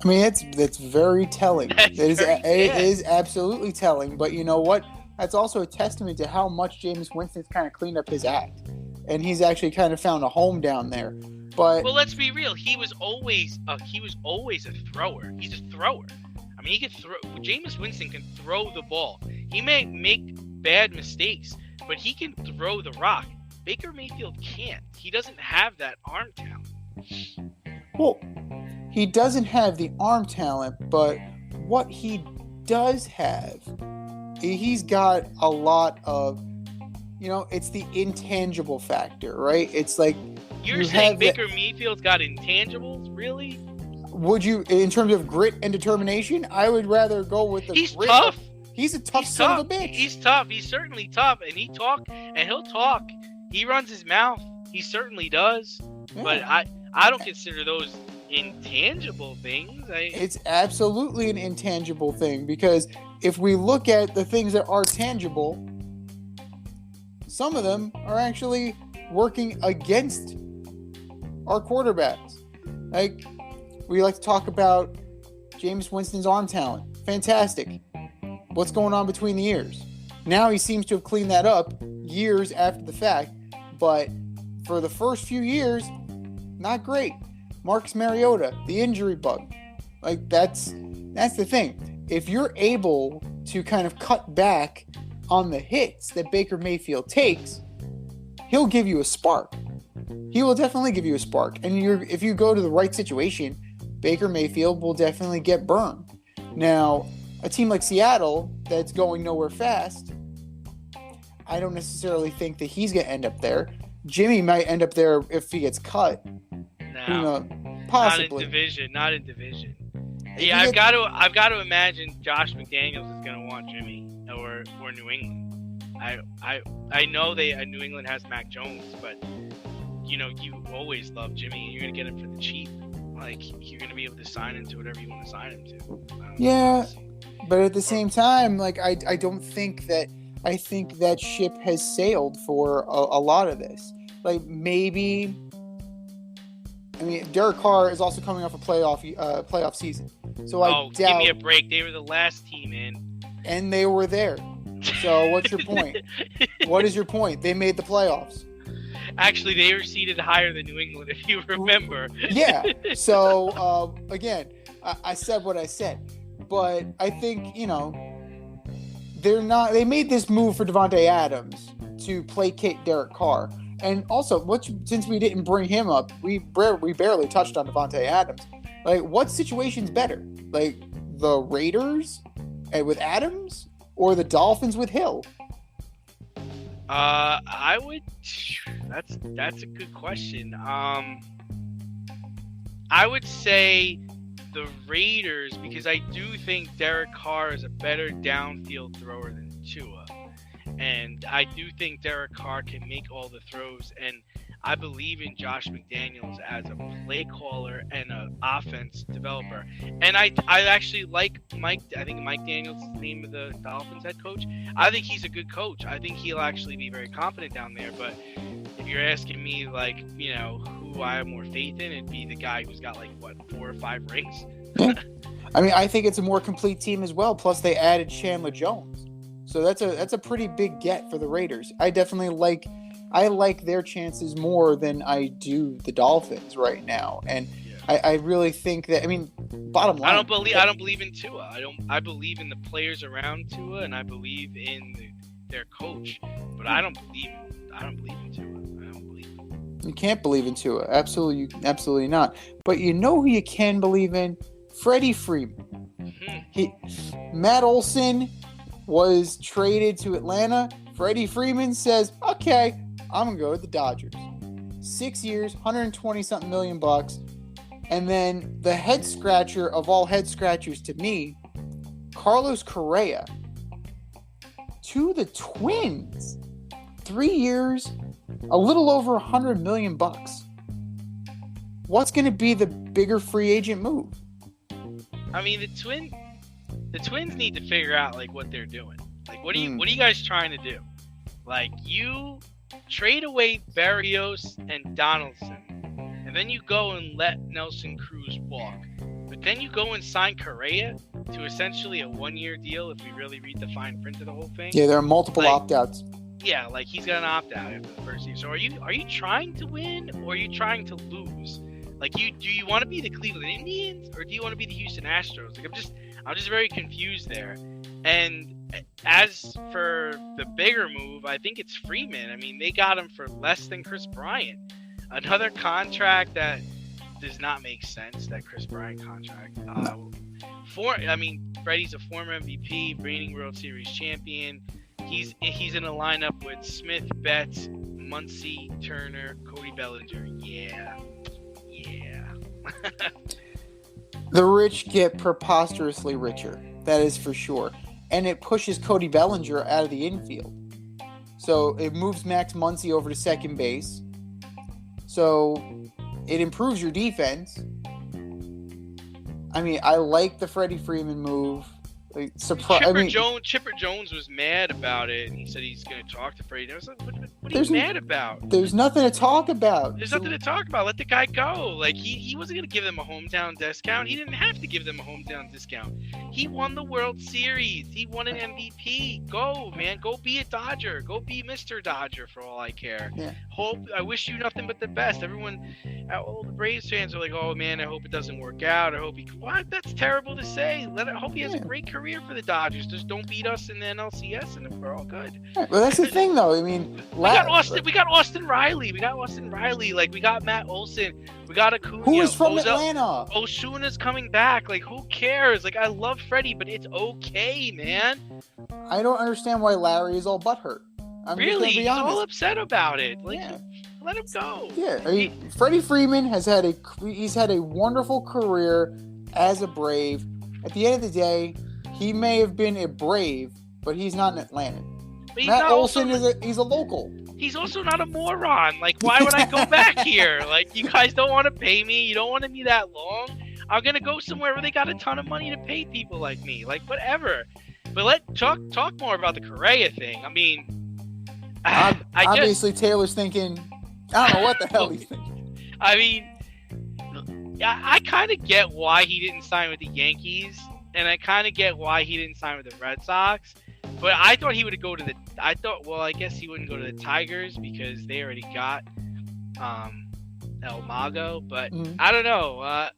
I mean, that's very telling. It is absolutely telling. But you know what? That's also a testament to how much Jameis Winston's kind of cleaned up his act, and he's actually kind of found a home down there. But well, let's be real. He was always a thrower. He's a thrower. I mean, he can throw. Jameis Winston can throw the ball. He may make bad mistakes, but he can throw the rock. Baker Mayfield can't. He doesn't have that arm talent. Well, he doesn't have the arm talent, but what he does have, he's got a lot of, it's the intangible factor, right? It's like you're saying Baker Mayfield's got intangibles, really? Would you, in terms of grit and determination? I would rather go with the. He's grit. Tough. He's a tough son of a bitch. He's tough. He's certainly tough, and he'll talk. He runs his mouth. He certainly does. Yeah. But I don't consider those intangible things. It's absolutely an intangible thing, because if we look at the things that are tangible, some of them are actually working against our quarterbacks. Like, we like to talk about Jameis Winston's arm talent. Fantastic. What's going on between the ears? Now he seems to have cleaned that up years after the fact, but for the first few years, not great. Marcus Mariota, the injury bug. Like, that's the thing. If you're able to kind of cut back on the hits that Baker Mayfield takes, he'll give you a spark. He will definitely give you a spark. And if you go to the right situation, Baker Mayfield will definitely get burned. Now, a team like Seattle that's going nowhere fast, I don't necessarily think that he's going to end up there. Jimmy might end up there if he gets cut. No, possibly. Not in division. Yeah, I've got to imagine Josh McDaniels is going to want Jimmy or New England. I know New England has Mac Jones, but you always love Jimmy, and you're going to get him for the cheap. Like, you're going to be able to sign him to whatever you want to sign him to. Yeah, but at the same time, like, I don't think that. I think that ship has sailed for a lot of this. Like, maybe. I mean, Derek Carr is also coming off a playoff season, so I doubt. Give me a break. They were the last team in, and they were there. So what's your point? What is your point? They made the playoffs. Actually, they were seated higher than New England, if you remember. Yeah. So again, I said what I said, but I think they're not. They made this move for Devontae Adams to placate Derek Carr. And also, since we didn't bring him up, we barely touched on Devontae Adams. Like, what situation's better? Like, the Raiders with Adams or the Dolphins with Hill? I would. That's a good question. I would say the Raiders, because I do think Derek Carr is a better downfield thrower than Tua. And I do think Derek Carr can make all the throws, and I believe in Josh McDaniels as a play caller and an offense developer. And I actually like Mike. I think Mike Daniels is the name of the Dolphins head coach. I think he's a good coach. I think he'll actually be very confident down there. But if you're asking me, like, who I have more faith in, it'd be the guy who's got 4 or 5 rings. Yeah. I mean, I think it's a more complete team as well. Plus, they added Chandler Jones. So that's a pretty big get for the Raiders. I definitely like their chances more than I do the Dolphins right now, and I really think that. I mean, bottom line, I don't believe in Tua. I believe in the players around Tua, and I believe in their coach. But I don't believe in Tua. I don't believe. You can't believe in Tua. Absolutely not. But you know who you can believe in? Freddie Freeman. Mm-hmm. Matt Olson was traded to Atlanta. Freddie Freeman says, okay, I'm going to go to the Dodgers. 6 years, $120-something million. And then the head scratcher of all head scratchers to me, Carlos Correa to the Twins. 3 years, a little over $100 million. What's going to be the bigger free agent move? I mean, the Twins need to figure out what they're doing. What are you guys trying to do? You trade away Barrios and Donaldson, and then you go and let Nelson Cruz walk. But then you go and sign Correa to essentially a 1-year deal. If we really read the fine print of the whole thing. Yeah, there are multiple opt-outs. Yeah, he's got an opt-out after the first year. So are you trying to win, or are you trying to lose? Do you want to be the Cleveland Indians, or do you want to be the Houston Astros? I'm just very confused there. And as for the bigger move, I think it's Freeman. I mean, they got him for less than Chris Bryant. Another contract that does not make sense, that Chris Bryant contract. Freddie's a former MVP, reigning World Series champion. He's in a lineup with Smith, Betts, Muncy, Turner, Cody Bellinger. Yeah. The rich get preposterously richer. That is for sure. And it pushes Cody Bellinger out of the infield. So it moves Max Muncy over to second base. So it improves your defense. I mean, I like the Freddie Freeman move. Chipper Jones was mad about it, and he said he's going to talk to Freddie. I was like, what are you mad about? There's nothing to talk about. There's nothing to talk about. Let the guy go. He wasn't going to give them a hometown discount. He didn't have to give them a hometown discount. He won the World Series. He won an MVP. Go, man. Go be a Dodger. Go be Mr. Dodger for all I care. Yeah. I wish you nothing but the best. All the Braves fans are like, oh, man, I hope it doesn't work out. What? That's terrible to say. I hope he has a great career for the Dodgers. Just don't beat us in the NLCS, and we're all good. Right, well, that's the thing, though. I mean, we got Austin Riley. We got Matt Olson. We got Acuna. Who is from Atlanta? Osuna's coming back. Who cares? I love Freddie, but it's okay, man. I don't understand why Larry is all butthurt. He's all upset about it. Let him go. Yeah, Freddie Freeman has had a wonderful career as a Brave. At the end of the day, he may have been a Brave, but he's not an Atlantan. Matt Olson he's a local. he's also not a moron. Like, why would I go back here? Like, you guys don't want to pay me. You don't want me that long. I'm gonna go somewhere where they got a ton of money to pay people like me. Like, whatever. But talk more about the Correa thing. I mean, obviously Taylor's thinking, I don't know what the hell he's thinking. I mean, I kind of get why he didn't sign with the Yankees, and I kind of get why he didn't sign with the Red Sox. But I thought he would go to I guess he wouldn't go to the Tigers because they already got El Mago. But I don't know.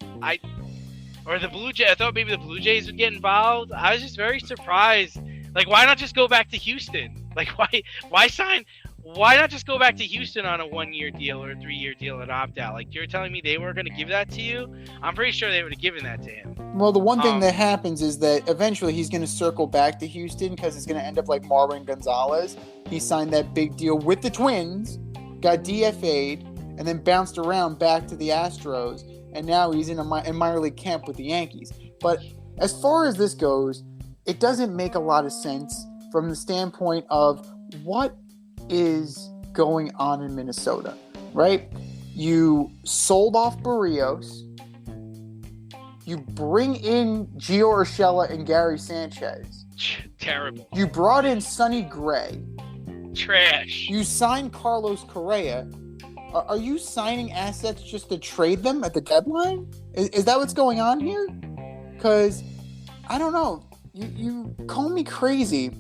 Or the Blue Jays. I thought maybe the Blue Jays would get involved. I was just very surprised. Like, why not just go back to Houston? Like, why sign? Why not just go back to Houston on a 1-year deal or a 3-year deal and opt out? Like, you're telling me they weren't going to give that to you? I'm pretty sure they would have given that to him. Well, the one thing that happens is that eventually he's going to circle back to Houston because it's going to end up like Marwin Gonzalez. He signed that big deal with the Twins, got DFA'd, and then bounced around back to the Astros, and now he's in minor league camp with the Yankees. But as far as this goes, it doesn't make a lot of sense from the standpoint of what is going on in Minnesota, right? You sold off Barrios. You bring in Gio Urshela and Gary Sanchez. Terrible. You brought in Sonny Gray. Trash. You signed Carlos Correa. Are you signing assets just to trade them at the deadline? Is that what's going on here? Because, I don't know. You call me crazy,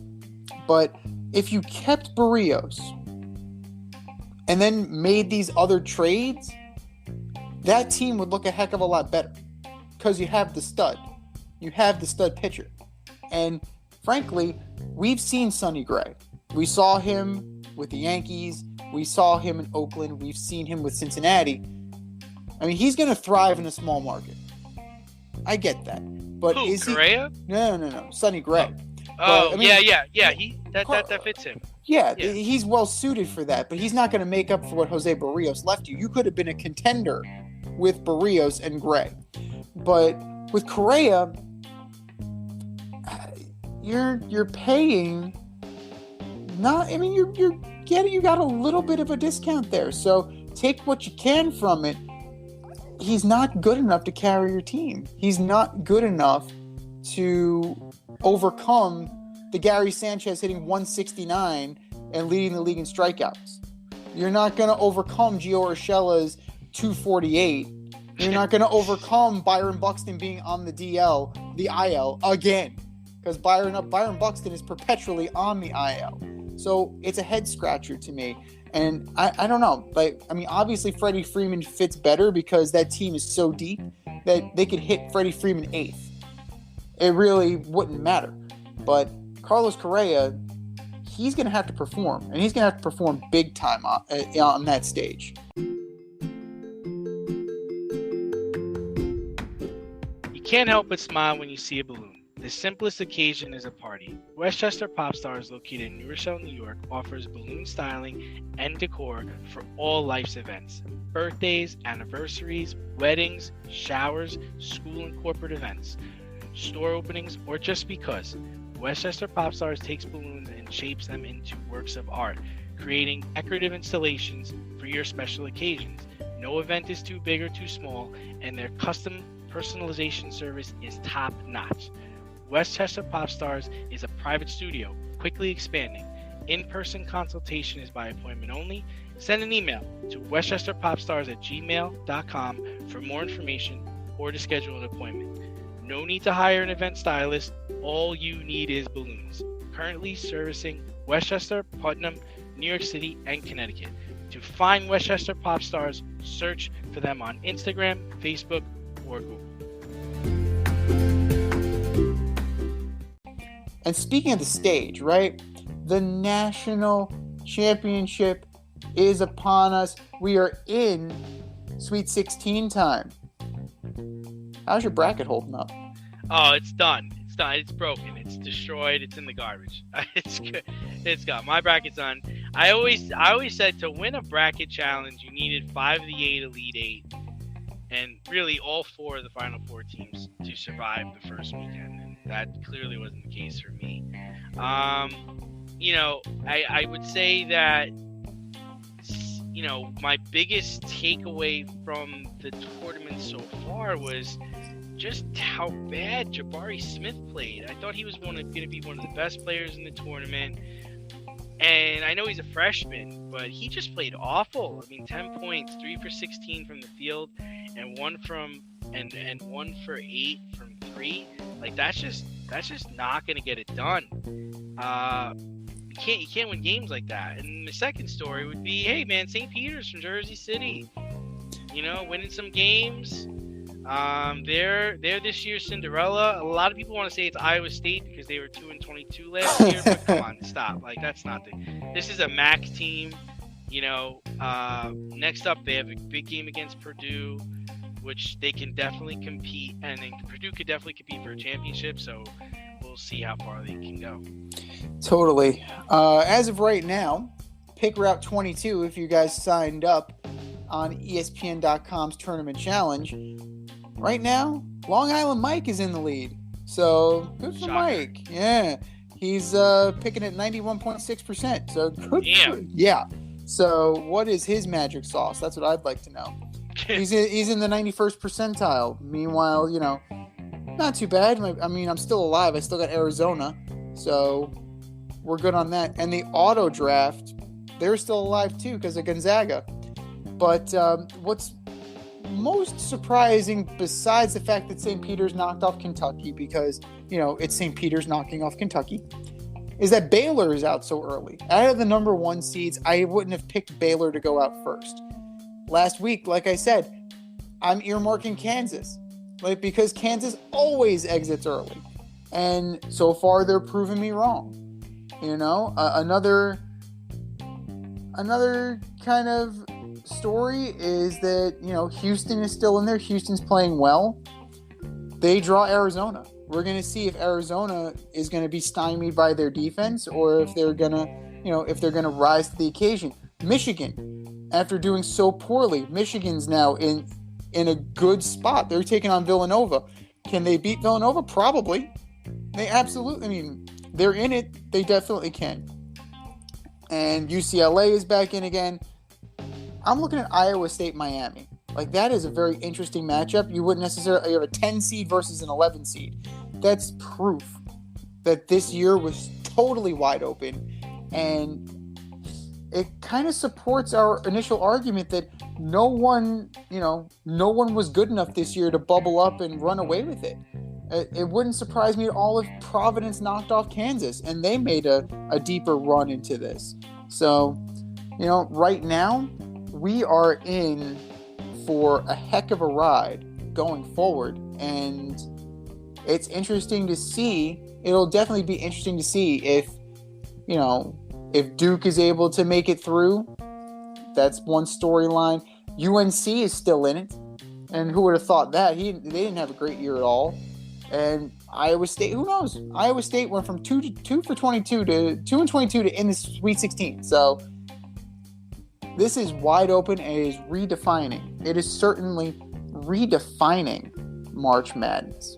but if you kept Barrios and then made these other trades, that team would look a heck of a lot better because you have the stud. You have the stud pitcher. And frankly, we've seen Sonny Gray. We saw him with the Yankees. We saw him in Oakland. We've seen him with Cincinnati. I mean, he's going to thrive in a small market. I get that. But who, is Correa? he? No. Sonny Gray. Oh, but, I mean, yeah. That fits him. Yeah, he's well suited for that, but he's not going to make up for what Jose Barrios left you. You could have been a contender with Barrios and Gray. But with Correa, you're paying not. I mean, you got a little bit of a discount there. So take what you can from it. He's not good enough to carry your team. He's not good enough to overcome the Gary Sanchez hitting 169 and leading the league in strikeouts. You're not going to overcome Gio Urshela's 248. You're not going to overcome Byron Buxton being on the IL again, because Byron Buxton is perpetually on the IL. So it's a head scratcher to me. And I don't know. Like, I mean, obviously Freddie Freeman fits better because that team is so deep that they could hit Freddie Freeman 8th. It really wouldn't matter. But Carlos Correa, he's going to have to perform. And he's going to have to perform big time on that stage. You can't help but smile when you see a balloon. The simplest occasion is a party. Westchester Pop Stars, located in New Rochelle, New York, offers balloon styling and decor for all life's events. Birthdays, anniversaries, weddings, showers, school and corporate events, store openings, or just because. Westchester Pop Stars takes balloons and shapes them into works of art, creating decorative installations for your special occasions. No event is too big or too small, and their custom personalization service is top-notch. Westchester Pop Stars is a private studio, quickly expanding. In-person consultation is by appointment only. Send an email to westchesterpopstars@gmail.com for more information or to schedule an appointment. No need to hire an event stylist. All you need is balloons. Currently servicing Westchester, Putnam, New York City, and Connecticut. To find Westchester Pop Stars, search for them on Instagram, Facebook, or Google. And speaking of the stage, right? The national championship is upon us. We are in Sweet 16 time. How's your bracket holding up? Oh, it's done. It's done. It's broken. It's destroyed. It's in the garbage. It's good. It's gone. My bracket's done. I always said to win a bracket challenge, you needed 5 of the 8 Elite 8, and really all 4 of the Final 4 teams to survive the first weekend. And that clearly wasn't the case for me. I would say that my biggest takeaway from the tournament so far was just how bad Jabari Smith played. I thought he was going to be one of the best players in the tournament. And I know he's a freshman, but he just played awful. I mean, 10 points, 3 for 16 from the field, and 1 for 8 from 3. Like that's just not going to get it done. You can't win games like that. And the second story would be, hey man, St. Peter's from Jersey City, winning some games. They're this year's Cinderella. A lot of people want to say it's Iowa State because they were 2-22 last year, but come on, stop. Like that's not this is a MAC team. Next up they have a big game against Purdue, which they can definitely compete, and then Purdue could definitely compete for a championship. So we'll see how far they can go. Totally. As of right now, pick Route 22 if you guys signed up on ESPN.com's Tournament Challenge. Right now, Long Island Mike is in the lead. So, good for Shocker. Mike. Yeah. He's picking at 91.6%. So, good. Damn. Yeah. So, what is his magic sauce? That's what I'd like to know. He's in the 91st percentile. Meanwhile, not too bad. I mean, I'm still alive. I still got Arizona. So, we're good on that. And the auto draft, they're still alive too because of Gonzaga. But what's most surprising, besides the fact that St. Peter's knocked off Kentucky, because, it's St. Peter's knocking off Kentucky, is that Baylor is out so early. Out of the number 1 seeds, I wouldn't have picked Baylor to go out first. Last week, like I said, I'm earmarking Kansas, because Kansas always exits early. And so far, they're proving me wrong. Another kind of story is that, Houston is still in there. Houston's playing well. They draw Arizona. We're going to see if Arizona is going to be stymied by their defense or if they're going to rise to the occasion. Michigan, after doing so poorly, Michigan's now in a good spot. They're taking on Villanova. Can they beat Villanova? Probably. They absolutely, they're in it. They definitely can. And UCLA is back in again. I'm looking at Iowa State, Miami. That is a very interesting matchup. You wouldn't necessarily have a 10 seed versus an 11 seed. That's proof that this year was totally wide open. And it kind of supports our initial argument that no one was good enough this year to bubble up and run away with it. It wouldn't surprise me at all if Providence knocked off Kansas and they made a deeper run into this. So, right now, we are in for a heck of a ride going forward. And it's interesting to see. It'll definitely be interesting to see if Duke is able to make it through. That's one storyline. UNC is still in it. And who would have thought that? They didn't have a great year at all. And Iowa State, who knows? Iowa State went from 2 for 22 to 2-22 to in the Sweet 16. So this is wide open and it is redefining. It is certainly redefining March Madness.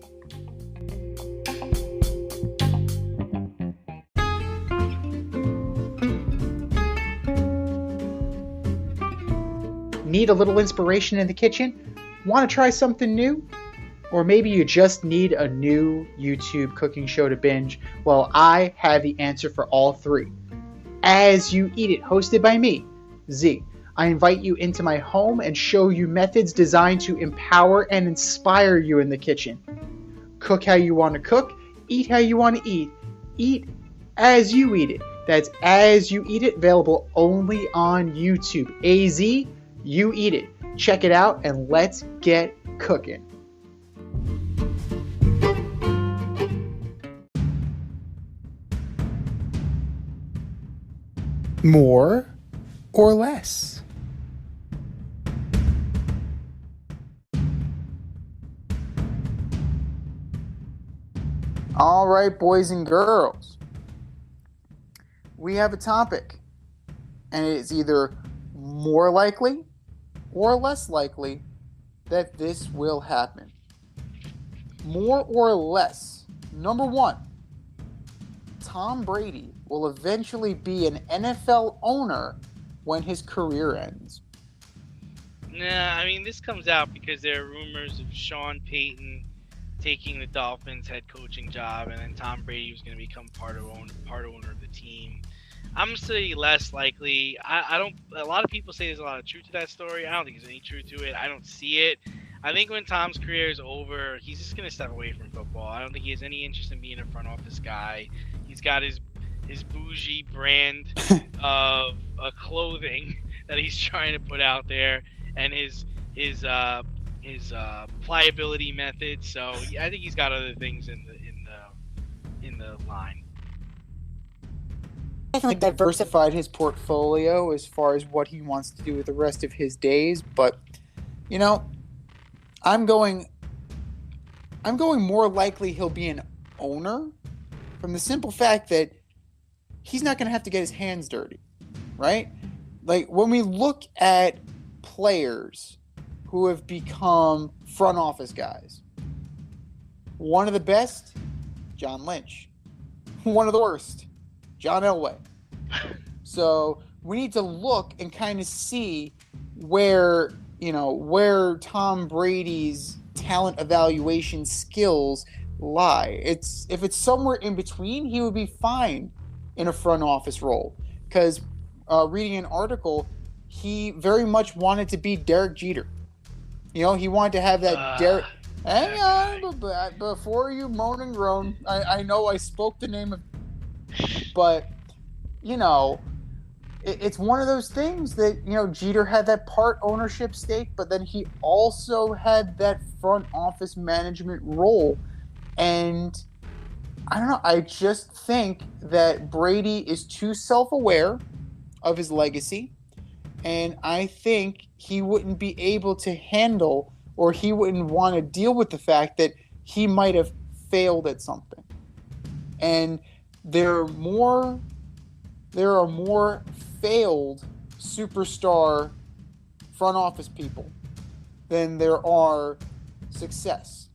Need a little inspiration in the kitchen? Want to try something new? Or maybe you just need a new YouTube cooking show to binge? Well, I have the answer for all 3. As You Eat It, hosted by me, Z. I invite you into my home and show you methods designed to empower and inspire you in the kitchen. Cook how you want to cook, eat how you want to eat. Eat as you eat it. That's As You Eat It, available only on YouTube. AZ, You Eat It. Check it out and let's get cooking. More or less? All right, boys and girls. We have a topic, and it is either more likely or less likely that this will happen. More or less. Number 1, Tom Brady will eventually be an NFL owner when his career ends. Nah, I mean, this comes out because there are rumors of Sean Payton taking the Dolphins head coaching job, and then Tom Brady was going to become part owner of the team. I'm going to say less likely. I don't. A lot of people say there's a lot of truth to that story. I don't think there's any truth to it. I don't see it. I think when Tom's career is over, he's just going to step away from football. I don't think he has any interest in being a front office guy. He's got his bougie brand of clothing that he's trying to put out there, and his pliability method. So I think he's got other things in the line. Definitely diversified his portfolio as far as what he wants to do with the rest of his days, but I'm going more likely he'll be an owner, from the simple fact that he's not going to have to get his hands dirty, right? Like, when we look at players who have become front office guys, one of the best, John Lynch. One of the worst, John Elway. So we need to look and kind of see where Tom Brady's talent evaluation skills lie. If it's somewhere in between, he would be fine in a front office role. Because reading an article, he very much wanted to be Derek Jeter. He wanted to have that Derek. Hang on, but before you moan and groan, I know I spoke the name of, but it's one of those things that Jeter had that part ownership stake, but then he also had that front office management role. And I don't know, I just think that Brady is too self-aware of his legacy, and I think he wouldn't be able to handle, or he wouldn't want to deal with the fact that he might have failed at something. And there are more failed superstar front office people than there are success.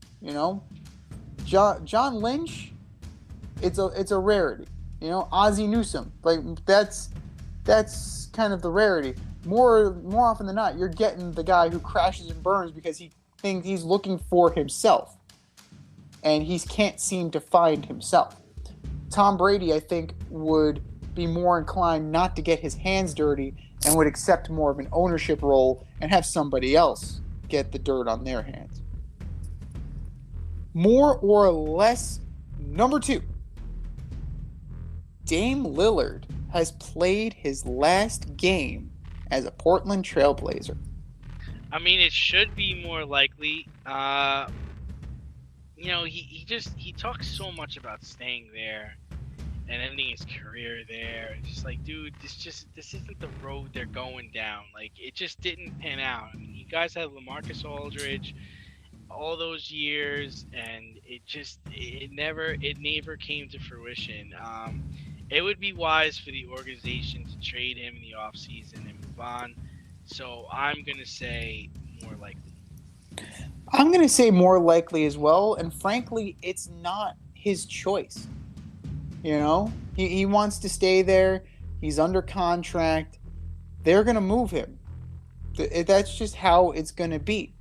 John Lynch, it's a rarity. Ozzie Newsome, like that's kind of the rarity. More often than not, you're getting the guy who crashes and burns because he thinks he's looking for himself, and he can't seem to find himself. Tom Brady, I think, would be more inclined not to get his hands dirty and would accept more of an ownership role and have somebody else get the dirt on their hands. More or less, number 2. Dame Lillard has played his last game as a Portland Trailblazer. I mean, it should be more likely. He talks so much about staying there and ending his career there. It's just like, dude, this isn't the road they're going down. Like, it just didn't pan out. I mean, you guys had LaMarcus Aldridge all those years, and it never came to fruition. It would be wise for the organization to trade him in the offseason and move on. So I'm going to say more likely. I'm going to say more likely as well, and frankly, it's not his choice. He wants to stay there. He's under contract. They're going to move him. That's just how it's going to be.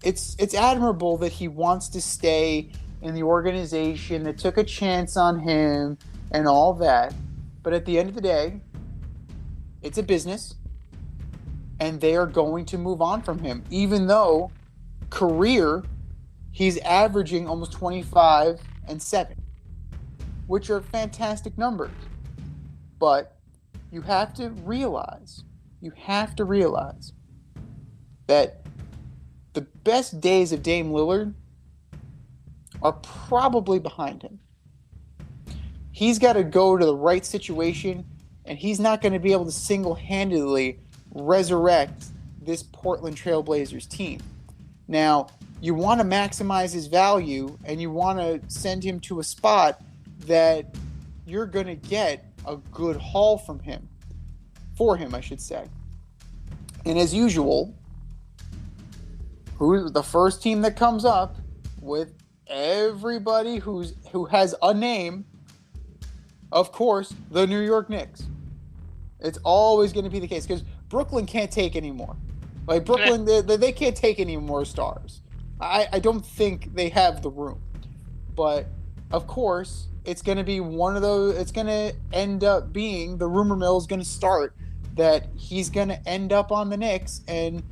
It's admirable that he wants to stay in the organization that took a chance on him and all that. But at the end of the day, it's a business, and they are going to move on from him, even though career, he's averaging almost 25 and 7, which are fantastic numbers. But you have to realize that the best days of Dame Lillard are probably behind him. He's got to go to the right situation, and he's not going to be able to single-handedly resurrect this Portland Trailblazers team. Now, you want to maximize his value, and you want to send him to a spot that you're going to get a good haul for him, I should say. And as usual, who's the first team that comes up with everybody who has a name? Of course, the New York Knicks. It's always going to be the case because Brooklyn can't take any more. Like Brooklyn, they can't take any more stars. I don't think they have the room. But of course, it's going to be one of those. It's going to end up being the rumor mill is going to start that he's going to end up on the Knicks. And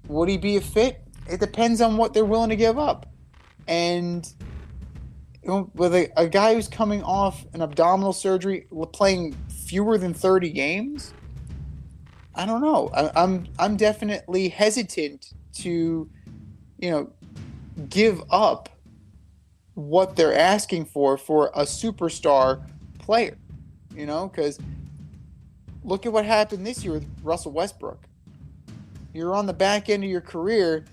would he be a fit? It depends on what they're willing to give up. And with a guy who's coming off an abdominal surgery, playing fewer than 30 games, I don't know. I'm definitely hesitant to, give up what they're asking for a superstar player, because look at what happened this year with Russell Westbrook. You're on the back end of your career.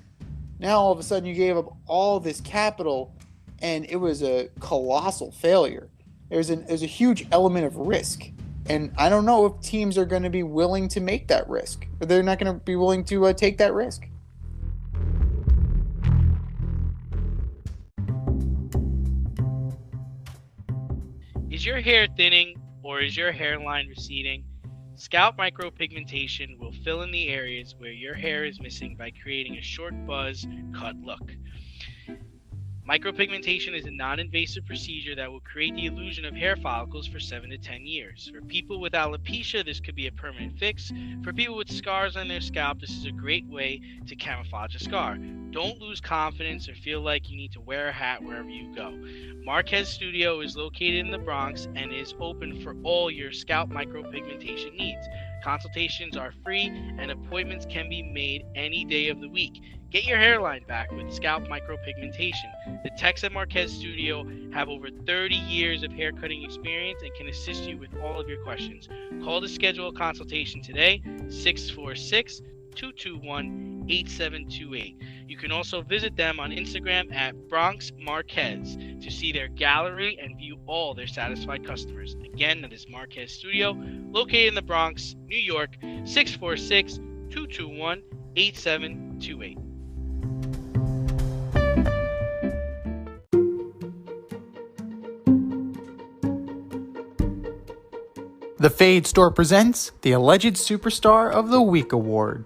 Now all of a sudden you gave up all this capital, and it was a colossal failure. There's a huge element of risk, and I don't know if teams are going to be willing to make that risk. Or they're not going to be willing to take that risk. Is your hair thinning or is your hairline receding? Scalp micropigmentation will fill in the areas where your hair is missing by creating a short buzz cut look. Micropigmentation is a non-invasive procedure that will create the illusion of hair follicles for 7 to 10 years. For people with alopecia, this could be a permanent fix. For people with scars on their scalp, this is a great way to camouflage a scar. Don't lose confidence or feel like you need to wear a hat wherever you go. Marquez Studio is located in the Bronx and is open for all your scalp micropigmentation needs. Consultations are free and appointments can be made any day of the week. Get your hairline back with scalp micropigmentation. The techs at Marquez Studio have over 30 years of hair cutting experience and can assist you with all of your questions. Call to schedule a consultation today, 646-221-8728. You can also visit them on Instagram at Bronx Marquez to see their gallery and view all their satisfied customers. Again, that is Marquez Studio, located in the Bronx, New York, 646-221-8728. The Fade Store presents the Alleged Superstar of the Week Award.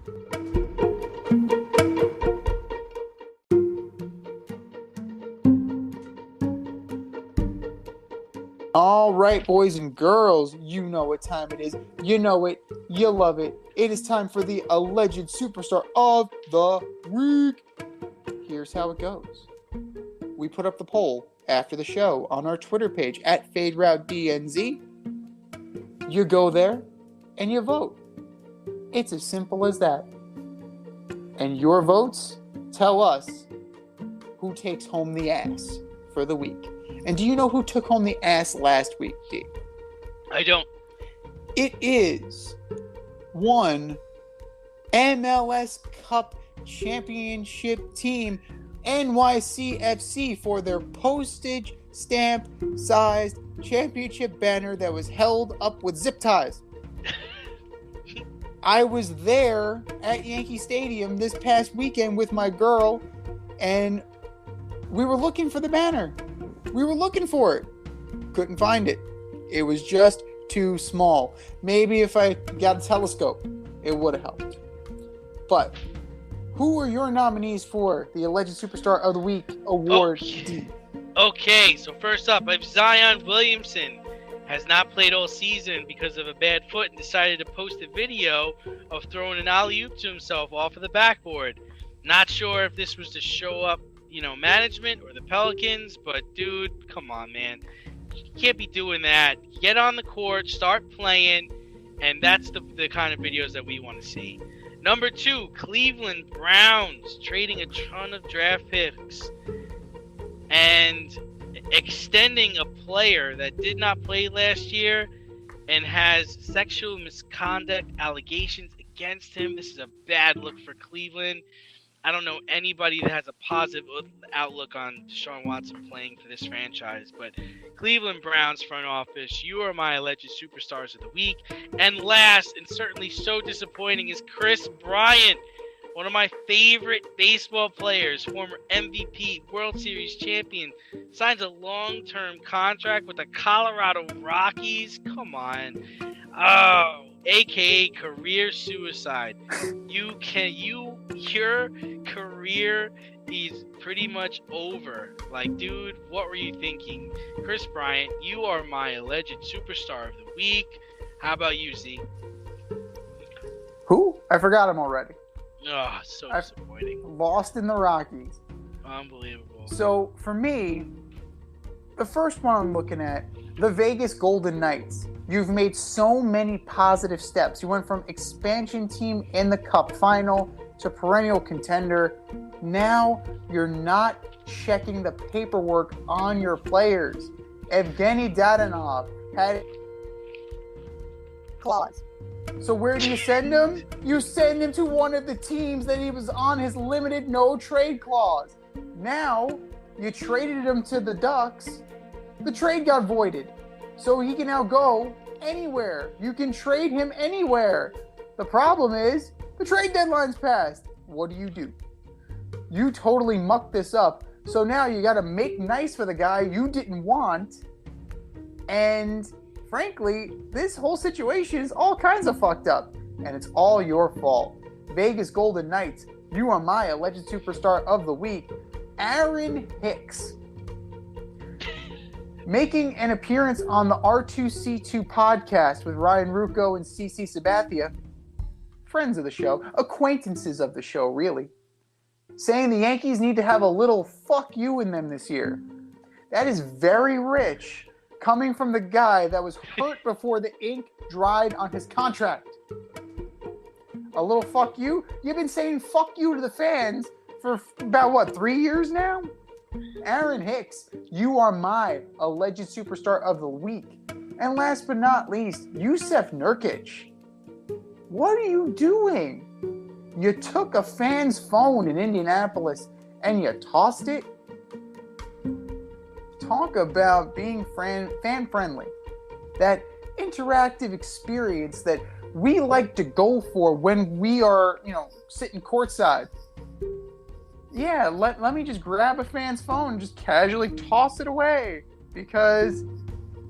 All right, boys and girls, you know what time it is. You know it. You love it. It is time for the Alleged Superstar of the Week. Here's how it goes. We put up the poll after the show on our Twitter page at FadeRouteDNZ. You go there and you vote. It's as simple as that. And your votes tell us who takes home the ass for the week. And do you know who took home the ass last week, D? I don't. It is one MLS Cup Championship team, NYCFC, for their postage stamp sized championship banner that was held up with zip ties. I was there at Yankee Stadium this past weekend with my girl, and we were looking for the banner. We were looking for it. Couldn't find it. It was just too small. Maybe if I got a telescope, it would have helped. But who are your nominees for the Alleged Superstar of the Week award? Okay, so first up, if Zion Williamson has not played all season because of a bad foot and decided to post a video of throwing an alley-oop to himself off of the backboard. Not sure if this was to show up, management or the Pelicans, but dude, come on, man. You can't be doing that. Get on the court, start playing, and that's the kind of videos that we want to see. Number 2, Cleveland Browns trading a ton of draft picks and extending a player that did not play last year and has sexual misconduct allegations against him. This is a bad look for Cleveland. I don't know anybody that has a positive outlook on Deshaun Watson playing for this franchise, but Cleveland Browns front office, you are my alleged superstars of the week. And last, and certainly so disappointing, is Chris Bryant. one of my favorite baseball players, former MVP, World Series champion, signs a long-term contract with the Colorado Rockies. Come on. Oh, aka career suicide. Your career is pretty much over. Like, dude, what were you thinking? Chris Bryant, you are my alleged superstar of the week. How about you, Z? Who? I forgot him already. Oh, so disappointing. Lost in the Rockies. Unbelievable. So, for me, the first one I'm looking at, the Vegas Golden Knights. You've made so many positive steps. You went from expansion team in the Cup final to perennial contender. Now you're not checking the paperwork on your players. Evgeny Dadonov had clause. So where do you send him? You send him to one of the teams that he was on his limited no trade clause. Now you traded him to the Ducks. The trade got voided. So he can now go anywhere. You can trade him anywhere. The problem is the trade deadline's passed. What do? You totally mucked this up. So now you got to make nice for the guy you didn't want. And frankly, this whole situation is all kinds of fucked up. And it's all your fault. Vegas Golden Knights, you are my alleged superstar of the week, Aaron Hicks. Making an appearance on the R2C2 podcast with Ryan Rucco and CC Sabathia, friends of the show, acquaintances of the show, really, saying the Yankees need to have a little fuck you in them this year. That is very rich, coming from the guy that was hurt before the ink dried on his contract. A little fuck you? You've been saying fuck you to the fans for about, 3 years now? Aaron Hicks, you are my alleged superstar of the week. And last but not least, Yusef Nurkic. What are you doing? You took a fan's phone in Indianapolis and you tossed it? Talk about being fan-friendly. That interactive experience that we like to go for when we are, sitting courtside. Yeah, let me just grab a fan's phone and just casually toss it away. Because,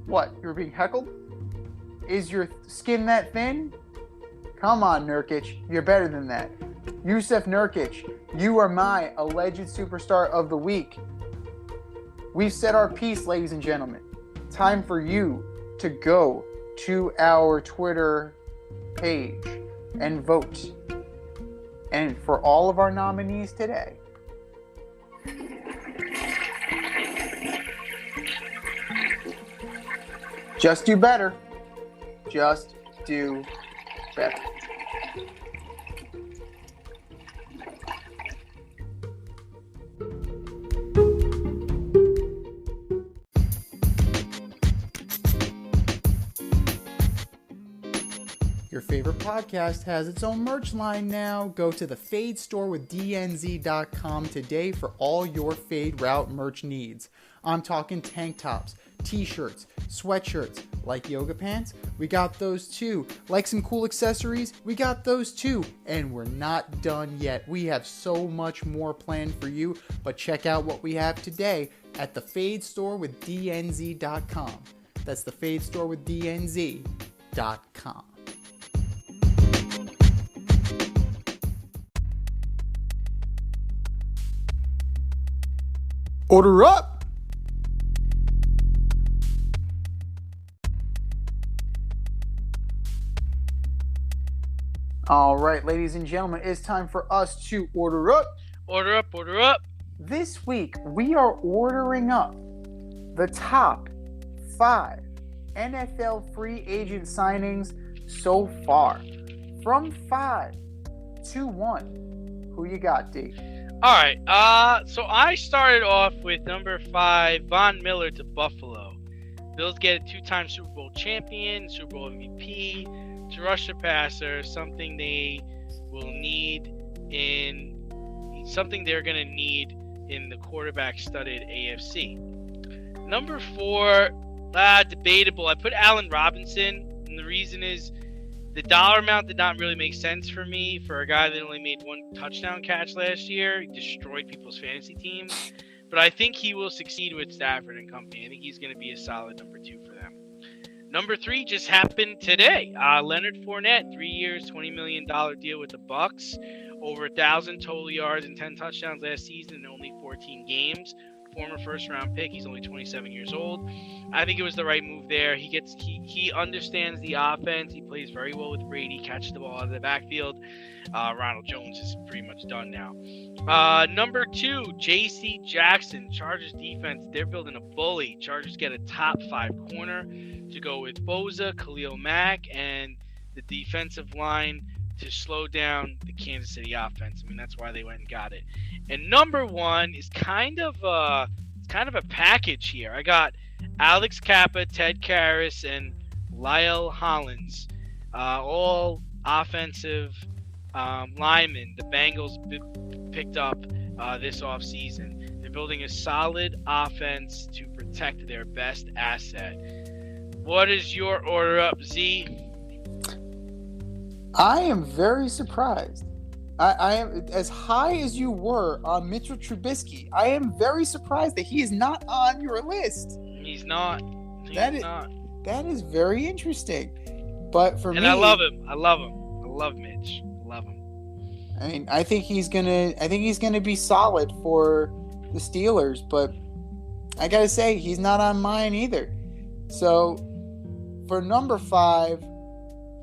what, you were being heckled? Is your skin that thin? Come on, Nurkic, you're better than that. Yusef Nurkic, you are my alleged superstar of the week. We've said our piece, ladies and gentlemen. Time for you to go to our Twitter page and vote. And for all of our nominees today, just do better. Just do better. Your favorite podcast has its own merch line now. Go to the Fade Store with DNZ.com today for all your Fade Route merch needs. I'm talking tank tops, t-shirts, sweatshirts, like yoga pants, we got those too. Like some cool accessories, we got those too. And we're not done yet. We have so much more planned for you, but check out what we have today at the Fade Store with DNZ.com. That's the Fade Store with DNZ.com. Order up! All right, ladies and gentlemen, it's time for us to order up. Order up, order up. This week, we are ordering up the top 5 NFL free agent signings so far. From 5 to 1. Who you got, D? All right. So I started off with number 5, Von Miller to Buffalo. Bills get a 2-time Super Bowl champion, Super Bowl MVP, to rush the passer, something they will need something they're going to need in the quarterback-studded AFC. Number 4, debatable. I put Allen Robinson, and the reason is The dollar amount did not really make sense for me for a guy that only made one touchdown catch last year. He destroyed people's fantasy teams. But I think he will succeed with Stafford and company. I think he's going to be a solid number 2 for them. Number 3 just happened today. Leonard Fournette, 3 years, $20 million deal with the Bucks. Over 1,000 total yards and 10 touchdowns last season in only 14 games. Former first-round pick. He's only 27 years old. I think it was the right move there. He understands the offense. He plays very well with Brady. Catches the ball out of the backfield. Ronald Jones is pretty much done now. Number 2, J.C. Jackson. Chargers defense. They're building a bully. Chargers get a top 5 corner to go with Boza, Khalil Mack, and the defensive line to slow down the Kansas City offense. I mean, that's why they went and got it. And number 1 is kind of a package here. I got Alex Kappa, Ted Karras, and Lyle Hollins, all offensive linemen the Bengals picked up this offseason. They're building a solid offense to protect their best asset. What is your order up, Z? I am very surprised. I am as high as you were on Mitchell Trubisky. I am very surprised that he is not on your list. He's not. That is very interesting. But for me, I love him. I love Mitch. I love him. I mean, I think he's gonna be solid for the Steelers. But I gotta say, he's not on mine either. So for number 5.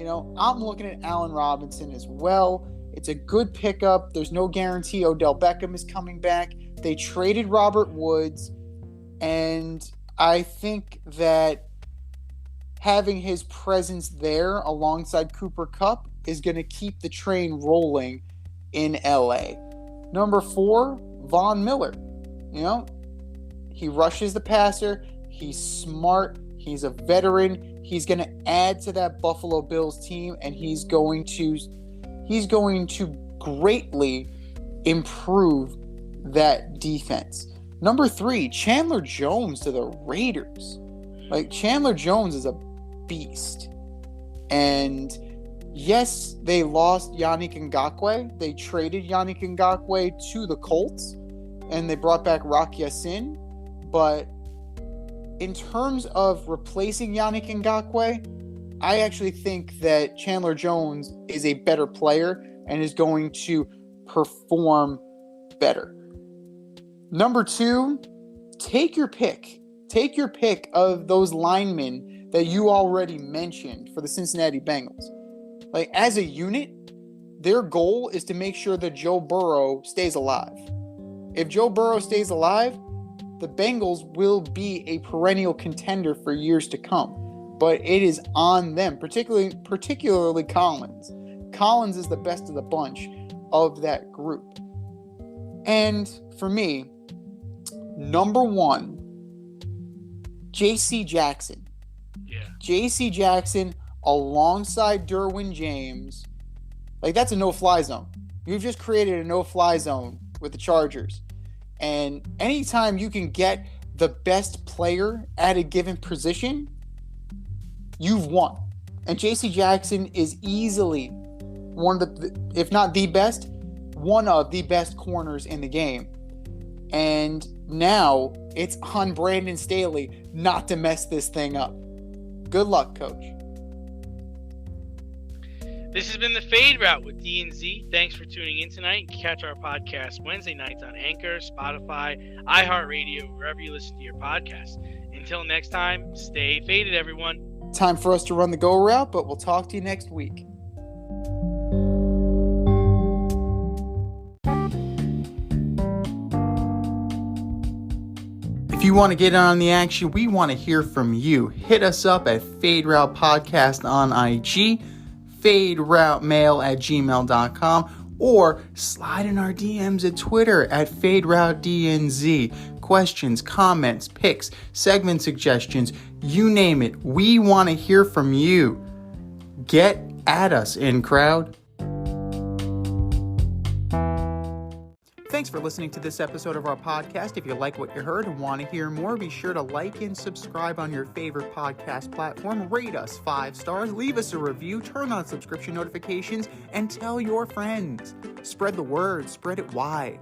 I'm looking at Allen Robinson as well. It's a good pickup. There's no guarantee Odell Beckham is coming back. They traded Robert Woods, and I think that having his presence there alongside Cooper Kupp is going to keep the train rolling in LA. Number 4, Von Miller. He rushes the passer. He's smart. He's a veteran. He's going to add to that Buffalo Bills team, and he's going to greatly improve that defense. Number 3, Chandler Jones to the Raiders. Chandler Jones is a beast. And yes, they lost Yannick Ngakoue. They traded Yannick Ngakoue to the Colts, and they brought back Rock Ya-Sin. But in terms of replacing Yannick Ngakoue, I actually think that Chandler Jones is a better player and is going to perform better. Number 2, take your pick. Take your pick of those linemen that you already mentioned for the Cincinnati Bengals. As a unit, their goal is to make sure that Joe Burrow stays alive. If Joe Burrow stays alive, the Bengals will be a perennial contender for years to come. But it is on them, particularly Collins. Collins is the best of the bunch of that group. And for me, number 1, J.C. Jackson. Yeah. J.C. Jackson alongside Derwin James. That's a no-fly zone. You've just created a no-fly zone with the Chargers. And anytime you can get the best player at a given position, you've won. And J.C. Jackson is easily one of the, if not the best, one of the best corners in the game. And now it's on Brandon Staley not to mess this thing up. Good luck, coach. This has been the Fade Route with D and Z. Thanks for tuning in tonight. You can catch our podcast Wednesday nights on Anchor, Spotify, iHeartRadio, wherever you listen to your podcasts. Until next time, stay faded, everyone. Time for us to run the go route, but we'll talk to you next week. If you want to get in on the action, we want to hear from you. Hit us up at Fade Route Podcast on IG, faderoutemail@gmail.com, or slide in our DMs at Twitter at FadeRouteDNZ. Questions, comments, picks, segment suggestions, you name it. We want to hear from you. Get at us, in crowd. Thanks for listening to this episode of our podcast. If you like what you heard and want to hear more, be sure to like and subscribe on your favorite podcast platform. Rate us 5 stars, leave us a review, turn on subscription notifications, and tell your friends. Spread the word, spread it wide.